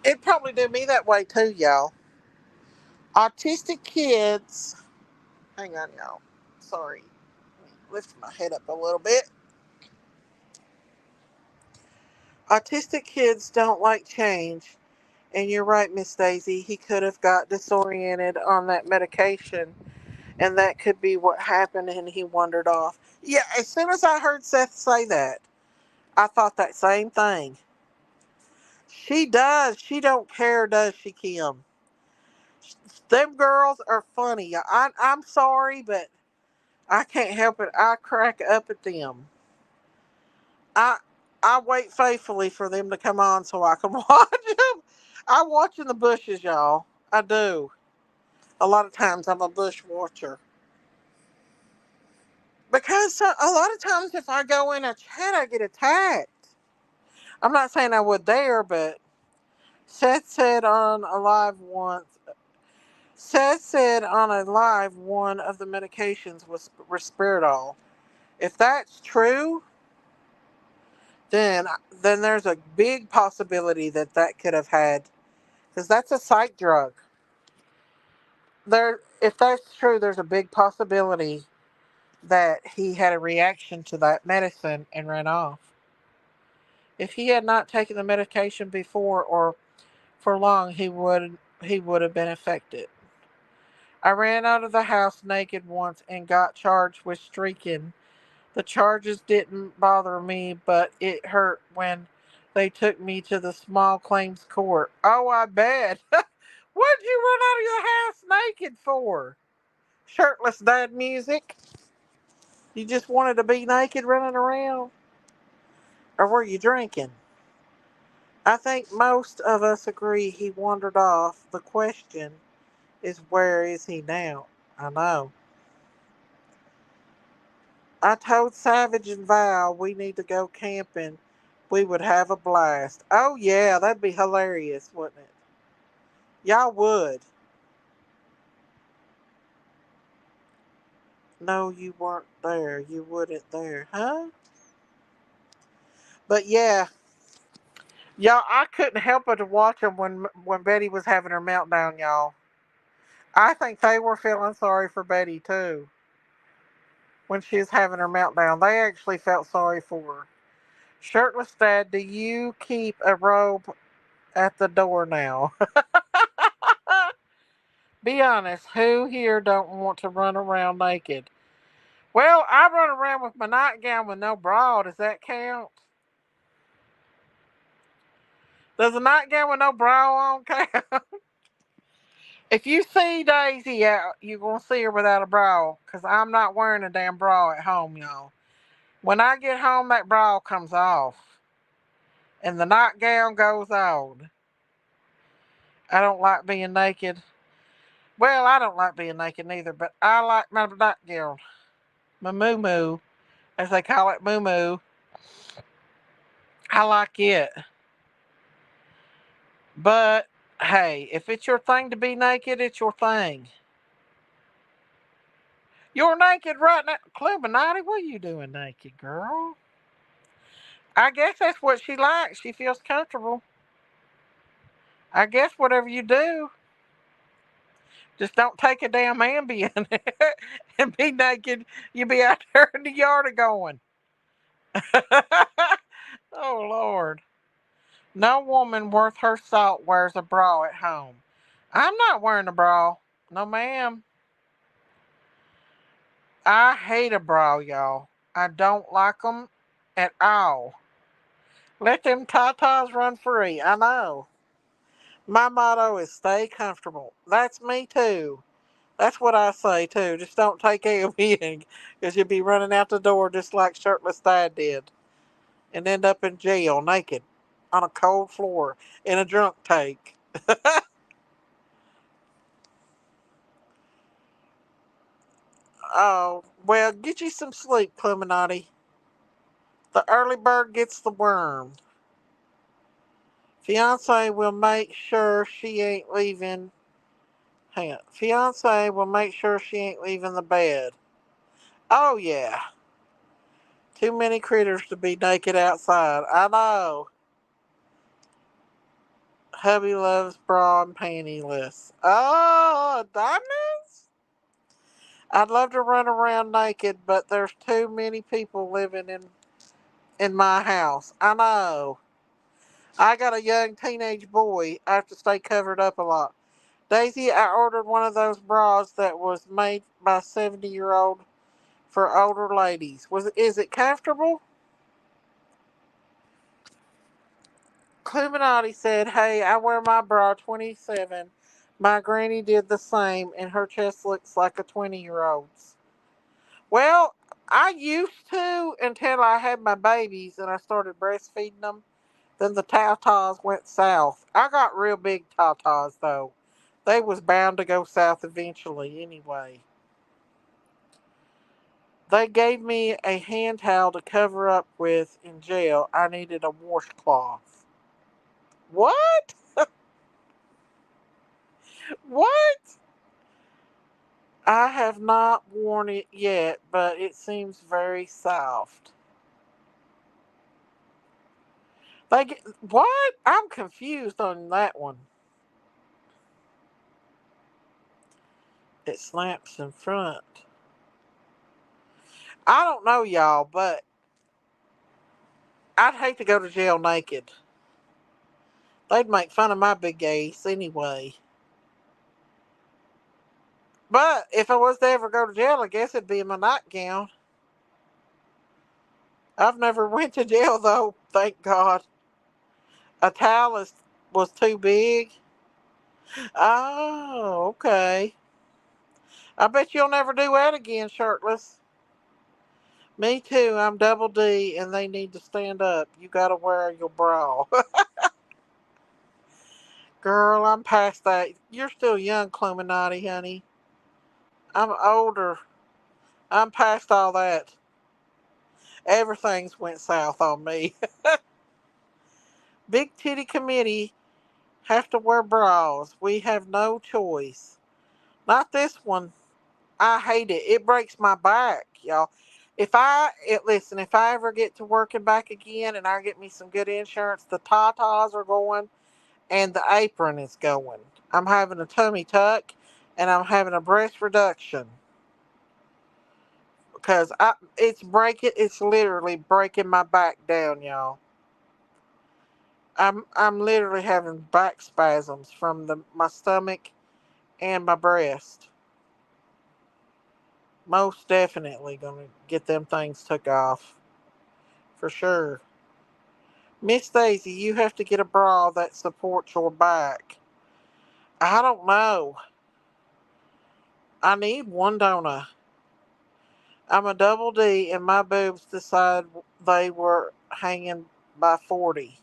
It probably do me that way too, y'all. Autistic kids. Hang on, y'all. Sorry. Lift my head up a little bit. Autistic kids don't like change. And you're right, Miss Daisy. He could have got disoriented on that medication, and that could be what happened, and he wandered off. Yeah, as soon as I heard Seth say that, I thought that same thing. She does. She don't care, does she, Kim? Them girls are funny. I'm sorry, but I can't help it. I crack up at them. I I wait faithfully for them to come on so I can watch them. I watch in the bushes, y'all. I do. A lot of times I'm a bush watcher. Because a lot of times if I go in a chat, I get attacked. I'm not saying I would there, but Seth said on a live once, Seth said on a live one of the medications was risperidol. If that's true, then then there's a big possibility that that could have had, because that's a psych drug. There, if that's true, there's a big possibility that he had a reaction to that medicine and ran off. If he had not taken the medication before or for long, he would have been affected. I ran out of the house naked once and got charged with streaking. The charges didn't bother me, but it hurt when they took me to the small claims court. Oh, I bet. What'd you run out of your house naked for? Shirtless dad music? You just wanted to be naked running around? Or were you drinking? I think most of us agree he wandered off. The question is, where is he now? I know. I told Savage and Val we need to go camping. We would have a blast. Oh, yeah, that'd be hilarious, wouldn't it? Y'all would. No, you weren't there. You wouldn't there. Huh? But yeah, y'all, I couldn't help but to watch them when Betty was having her meltdown, y'all. I think they were feeling sorry for Betty, too. When she was having her meltdown, they actually felt sorry for her. Shirtless Dad, do you keep a robe at the door now? Be honest, who here don't want to run around naked? Well, I run around with my nightgown with no bra. Does that count? Does a nightgown with no bra on count? If you see Daisy out, you're going to see her without a bra. Because I'm not wearing a damn bra at home, y'all. When I get home, that bra comes off. And the nightgown goes on. I don't like being naked. Well, I don't like being naked neither, but I like my nightgown. My moo moo, as they call it, moo moo. I like it. But hey, if it's your thing to be naked, it's your thing. You're naked right now. Clubinati, what are you doing naked, girl? I guess that's what she likes. She feels comfortable. I guess whatever you do, just don't take a damn Ambien and be naked. You be out there in the yard going. Oh, Lord. No woman worth her salt wears a bra at home. I'm not wearing a bra. No, ma'am. I hate a bra, y'all. I don't like them at all. Let them tatas run free. I know. My motto is stay comfortable. That's me too. That's what I say too. Just don't take Ambien because you'll be running out the door just like Shirtless Dad did and end up in jail naked on a cold floor in a drunk tank. Oh, well, get you some sleep, Clementati. The early bird gets the worm. Fiance will make sure she ain't leaving. Hang on. Fiance will make sure she ain't leaving the bed. Oh, yeah. Too many critters to be naked outside. I know. Hubby loves bra and pantyless. Oh, diamonds? I'd love to run around naked, but there's too many people living in my house. I know. I got a young teenage boy. I have to stay covered up a lot. Daisy, I ordered one of those bras that was made by a 70-year-old for older ladies. Is it comfortable? Cluminati said, "Hey, I wear my bra 27. My granny did the same, and her chest looks like a 20-year-old's." Well, I used to until I had my babies and I started breastfeeding them. Then the tatas went south. I got real big tatas though. They was bound to go south eventually anyway. They gave me a hand towel to cover up with in jail. I needed a washcloth. What? What? I have not worn it yet, but it seems very soft. What? I'm confused on that one. It snaps in front. I don't know, y'all, but I'd hate to go to jail naked. They'd make fun of my big ace anyway. But if I was to ever go to jail, I guess it'd be in my nightgown. I've never went to jail though, thank God. A towel was too big. Oh, okay. I bet you'll never do that again, shirtless. Me too. I'm double D, and they need to stand up. You gotta wear your bra. Girl, I'm past that. You're still young, Cluminati, honey. I'm older. I'm past all that. Everything's went south on me. Big titty committee have to wear bras. We have no choice. Not this one. I hate it. It breaks my back, y'all. Listen, if I ever get to working back again and I get me some good insurance, the tatas are going and the apron is going. I'm having a tummy tuck and I'm having a breast reduction because it's literally breaking my back down, y'all. I'm literally having back spasms from my stomach and my breast. Most definitely gonna get them things took off for sure. Miss Daisy, you have to get a bra that supports your back. I don't know. I need one, don't I? I'm a double D and my boobs decided they were hanging by 40.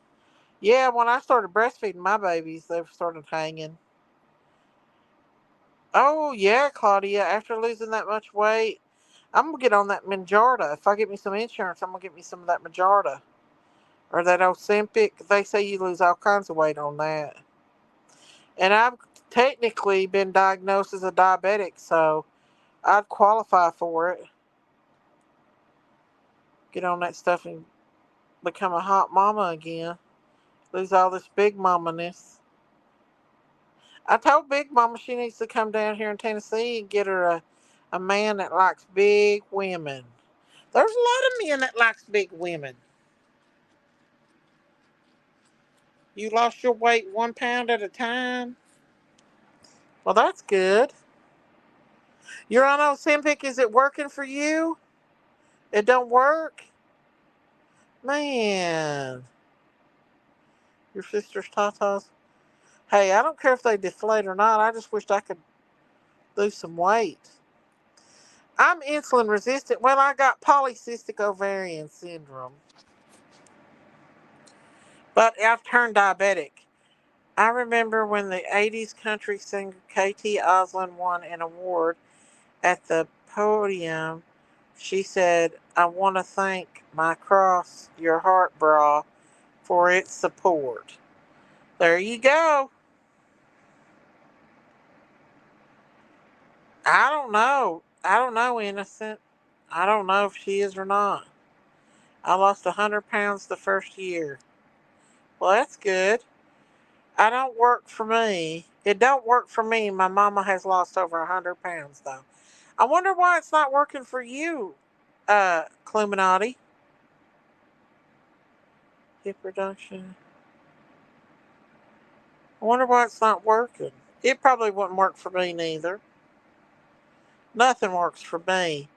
Yeah, when I started breastfeeding my babies, they started hanging. Oh, yeah, Claudia, after losing that much weight, I'm going to get on that Manjarta. If I get me some insurance, I'm going to get me some of that Manjarta. or that Ozempic. They say you lose all kinds of weight on that. And I've technically been diagnosed as a diabetic, so I'd qualify for it. Get on that stuff and become a hot mama again. Lose all this big mama-ness. I told Big Mama she needs to come down here in Tennessee and get her a man that likes big women. There's a lot of men that likes big women. You lost your weight 1 pound at a time? Well, that's good. You're on Ozempic. Is it working for you? It don't work? Man. Your sister's tatas? Hey, I don't care if they deflate or not. I just wished I could lose some weight. I'm insulin resistant. Well, I got polycystic ovarian syndrome. But I've turned diabetic. I remember when the 80s country singer KT Oslin won an award at the podium. She said, I want to thank my cross, your heart bra, for its support. There you go. I don't know. I don't know, Innocent. I don't know if she is or not. I lost 100 pounds the first year. Well, that's good. I don't work for me. It don't work for me. My mama has lost over 100 pounds, though. I wonder why it's not working for you, Cluminati. Hip reduction. I wonder why it's not working. It probably wouldn't work for me neither. Nothing works for me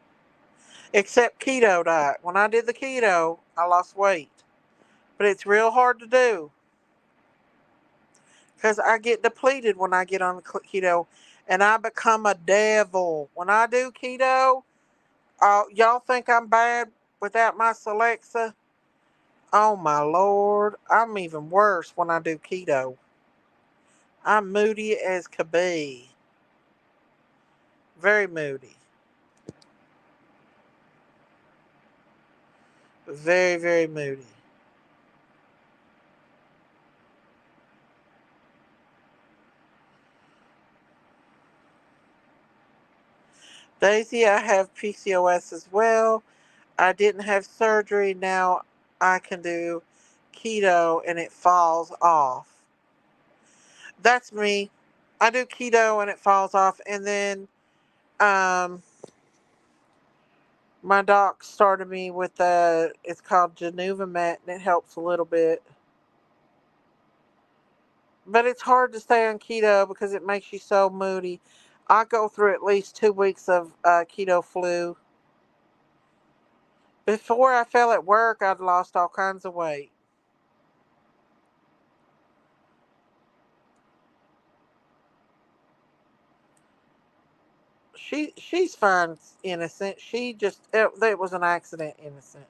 except keto diet. When I did the keto, I lost weight. But it's real hard to do because I get depleted when I get on keto and I become a devil. When I do keto, y'all think I'm bad without my Celexa? Oh my Lord, I'm even worse when I do keto. I'm moody as could be. Very moody. Very, very moody. Daisy, I have PCOS as well. I didn't have surgery. Now I can do keto and it falls off. That's me. I do keto and it falls off. And then um, my doc started me with it's called Genuvamet and it helps a little bit. But it's hard to stay on keto because it makes you so moody. I go through at least 2 weeks of keto flu. Before I fell at work, I'd lost all kinds of weight. She's fine, Innocent. It was an accident, Innocent.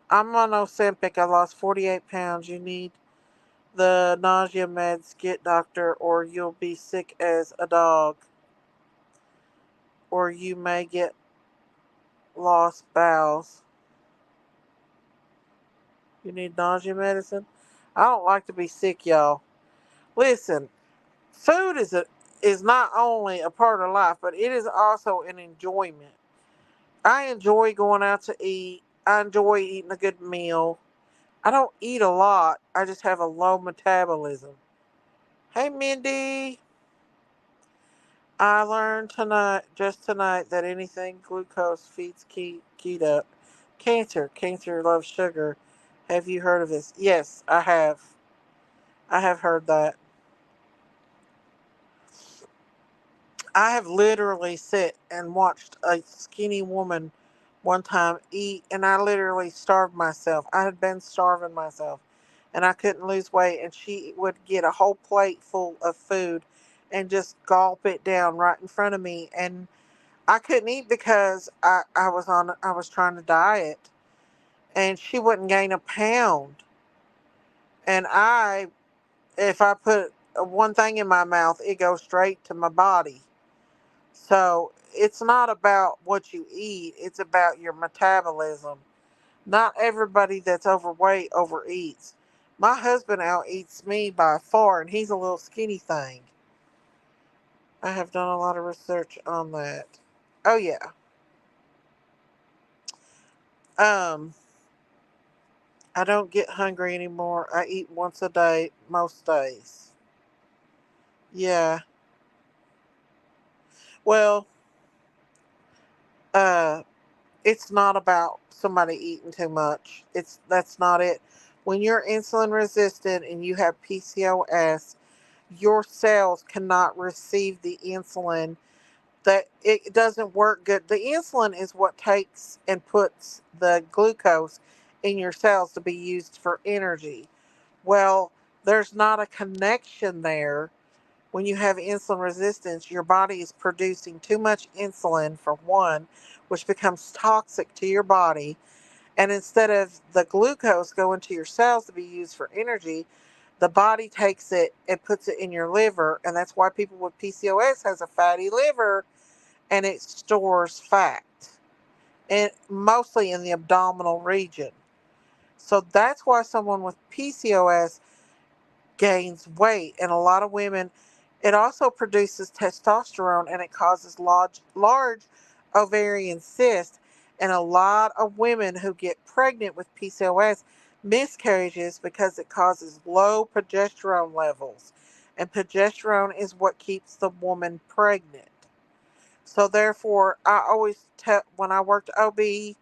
I'm on Ozempic. I lost 48 pounds. You need the nausea meds. Get doctor, or you'll be sick as a dog, or you may get lost bowels. You need nausea medicine. I don't like to be sick, y'all. Listen, food is not only a part of life, but it is also an enjoyment. I enjoy going out to eat. I enjoy eating a good meal. I don't eat a lot. I just have a low metabolism. Hey, Mindy. I learned just tonight, that anything glucose feeds keto. Cancer. Cancer loves sugar. Have you heard of this? Yes, I have. I have heard that. I have literally sat and watched a skinny woman one time eat, and I literally starved myself. I had been starving myself, and I couldn't lose weight, and she would get a whole plate full of food and just gulp it down right in front of me, and I couldn't eat because I was trying to diet, and she wouldn't gain a pound, and if I put one thing in my mouth, it goes straight to my body. So it's not about what you eat, it's about your metabolism. Not everybody that's overweight overeats. My husband out-eats me by far, and he's a little skinny thing. I have done a lot of research on that. Oh yeah. Um, I don't get hungry anymore. I eat once a day most days. Yeah. Well, uh, it's not about somebody eating too much. That's not it. When you're insulin resistant and you have PCOS, your cells cannot receive the insulin. That it doesn't work good. The insulin is what takes and puts the glucose in your cells to be used for energy. Well, there's not a connection there. When you have insulin resistance, your body is producing too much insulin, for one, which becomes toxic to your body. And instead of the glucose going to your cells to be used for energy, the body takes it and puts it in your liver. And that's why people with PCOS has a fatty liver, and it stores fat, and mostly in the abdominal region. So that's why someone with PCOS gains weight. And a lot of women, it also produces testosterone, and it causes large ovarian cysts. And a lot of women who get pregnant with PCOS miscarriages because it causes low progesterone levels. And progesterone is what keeps the woman pregnant. So therefore, I always tell, when I worked OB,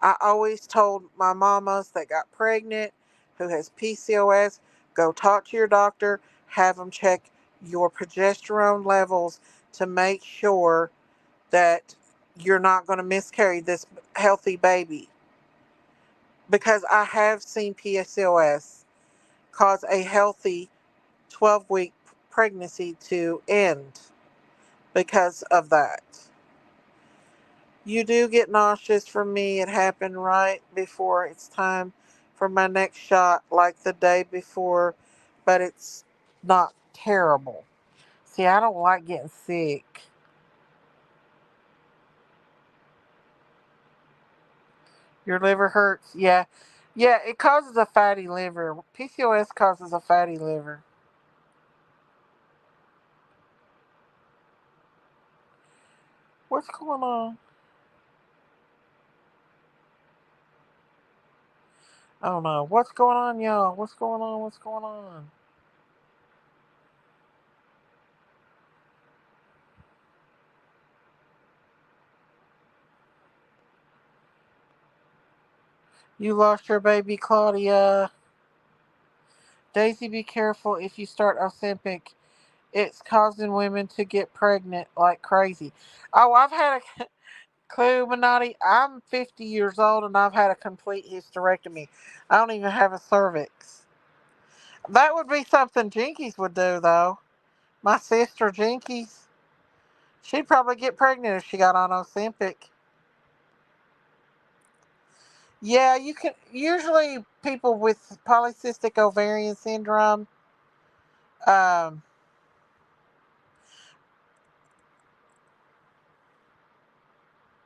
I always told my mamas that got pregnant who has PCOS, go talk to your doctor, have them check your progesterone levels to make sure that you're not going to miscarry this healthy baby. Because I have seen PCOS cause a healthy 12-week pregnancy to end because of that. You do get nauseous from me. It happened right before it's time for my next shot, like the day before, but it's not terrible. See, I don't like getting sick. Your liver hurts? Yeah. Yeah, it causes a fatty liver. PCOS causes a fatty liver. What's going on? I don't know. What's going on, y'all? What's going on? What's going on? You lost your baby, Claudia. Daisy, be careful if you start Ozempic. It's causing women to get pregnant like crazy. Oh, I've had a clue, Minotti. I'm 50 years old and I've had a complete hysterectomy. I don't even have a cervix. That would be something Jinkies would do, though. My sister Jinkies, she'd probably get pregnant if she got on Ozempic. Yeah, you can. Usually, people with polycystic ovarian syndrome, um,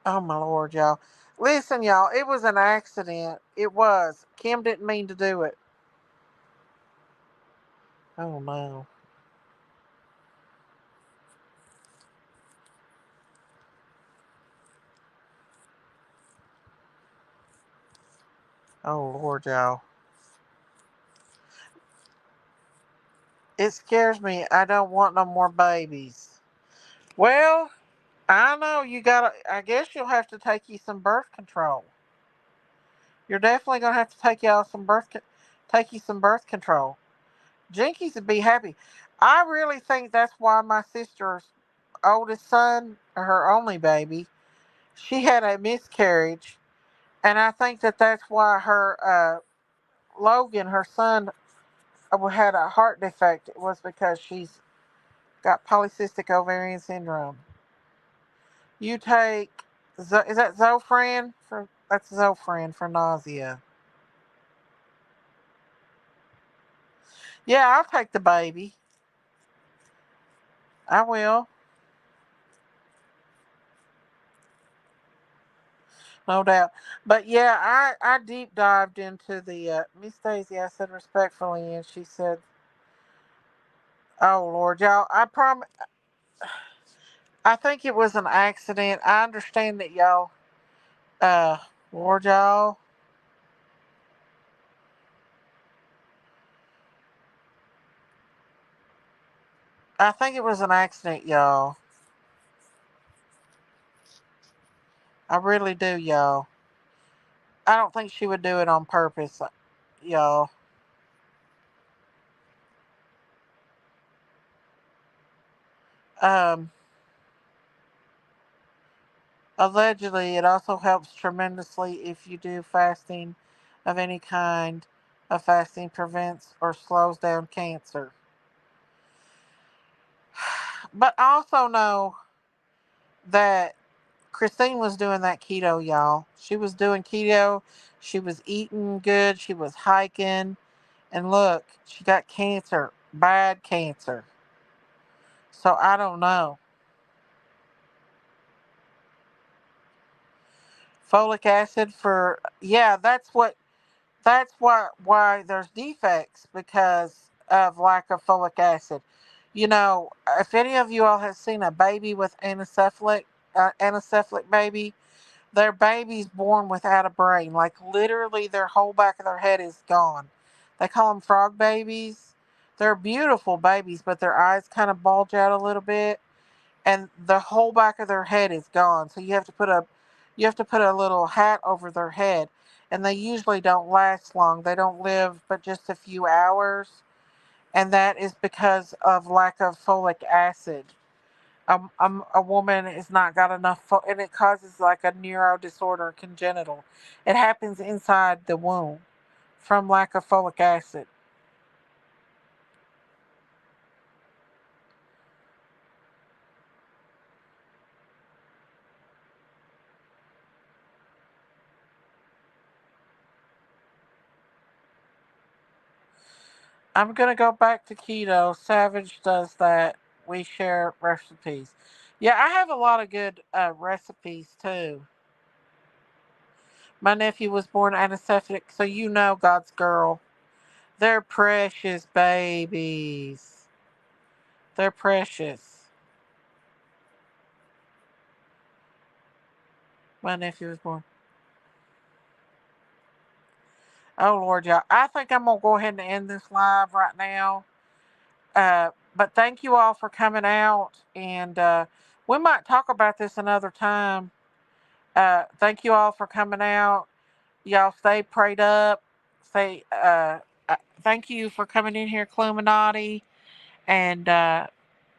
oh my lord, y'all. Listen, y'all, it was an accident. It was. Kim didn't mean to do it. Oh no. Oh Lord, y'all. It scares me. I don't want no more babies. Well, I know you gotta. I guess you'll have to take you some birth control. You're definitely gonna have to take y'all some take you some birth control. Jinkies would be happy. I really think that's why my sister's oldest son, her only baby, she had a miscarriage, and I think that that's why her Logan, her son, had a heart defect. It was because she's got polycystic ovarian syndrome. You take, is that Zofran? That's Zofran for nausea. Yeah, I'll take the baby. I will. no doubt. But yeah, I deep dived into the Miss Daisy. I said respectfully, and she said, "Oh Lord, y'all, I prom. I think it was an accident. I understand that y'all, uh, Lord, y'all. I think it was an accident, y'all. I really do, y'all. I don't think she would do it on purpose, y'all. Um, Allegedly, it also helps tremendously if you do fasting of any kind. Of fasting prevents or slows down cancer. But I also know that Christine was doing that keto, y'all. She was doing keto. She was eating good. She was hiking. And look, she got cancer, bad cancer. So I don't know. Folic acid for, yeah, that's why there's defects because of lack of folic acid. You know, if any of you all have seen a baby with anencephalic baby, their baby's born without a brain. Like literally, their whole back of their head is gone. They call them frog babies. They're beautiful babies, but their eyes kind of bulge out a little bit, and the whole back of their head is gone. So you have to put a little hat over their head, and they usually don't last long. They don't live but just a few hours, and that is because of lack of folic acid. A woman has not got enough, and it causes like a neuro disorder, congenital. It happens inside the womb from lack of folic acid. I'm gonna go back to keto. Savage does that. We share recipes. Yeah, I have a lot of good recipes too. My nephew was born anesthetic, so you know God's girl. They're precious babies. They're precious. My nephew was born. Oh Lord, y'all. I think I'm gonna go ahead and end this live right now. But thank you all for coming out, and we might talk about this another time. Thank you all for coming out. Y'all stay prayed up. Stay. Thank you for coming in here, Cluminati, and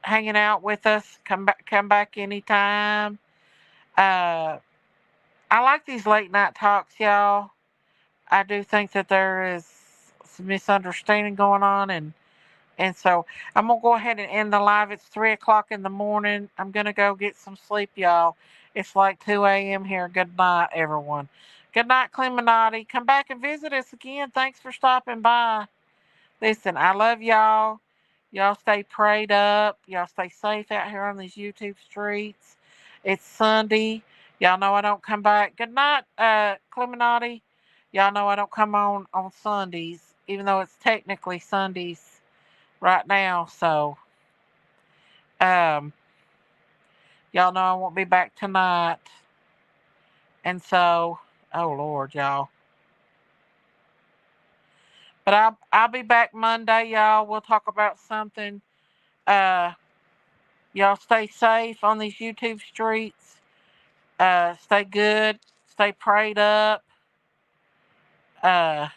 hanging out with us. Come back anytime. Uh, I like these late night talks, y'all. I do think that there is some misunderstanding going on, and so I'm gonna go ahead and end the live. It's 3 o'clock in the morning. I'm gonna go get some sleep, y'all. It's like 2 a.m. here. Good night, everyone. Good night, Cleminati. Come back and visit us again. Thanks for stopping by. Listen, I love y'all. Y'all stay prayed up. Y'all stay safe out here on these YouTube streets. It's Sunday. Y'all know I don't come back. Good night, Cleminati. Y'all know I don't come on Sundays, even though it's technically Sundays right now. So, um, y'all know I won't be back tonight. And so, oh Lord, y'all. But I'll be back Monday, y'all. We'll talk about something. Uh, y'all stay safe on these YouTube streets. Stay good. Stay prayed up. Uh,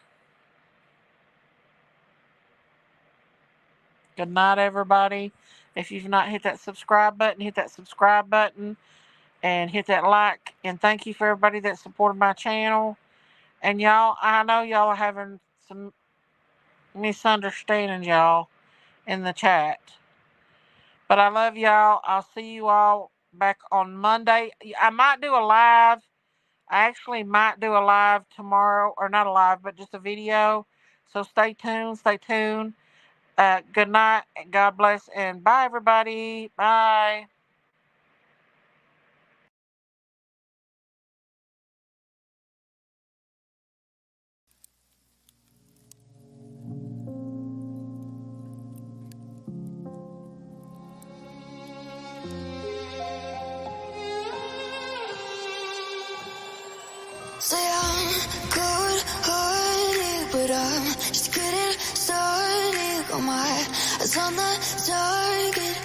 Good night, everybody. If you've not hit that subscribe button, hit that subscribe button and hit that like. And thank you for everybody that supported my channel. And y'all, I know y'all are having some misunderstandings, y'all, in the chat. But I love y'all. I'll see you all back on Monday. I might do a live. I actually might do a live tomorrow, or not a live, but just a video. So stay tuned. Stay tuned. Good night. God bless. And bye, everybody. Bye. Say I'm good-hearted, but I'm just getting started. Got my eyes on the target.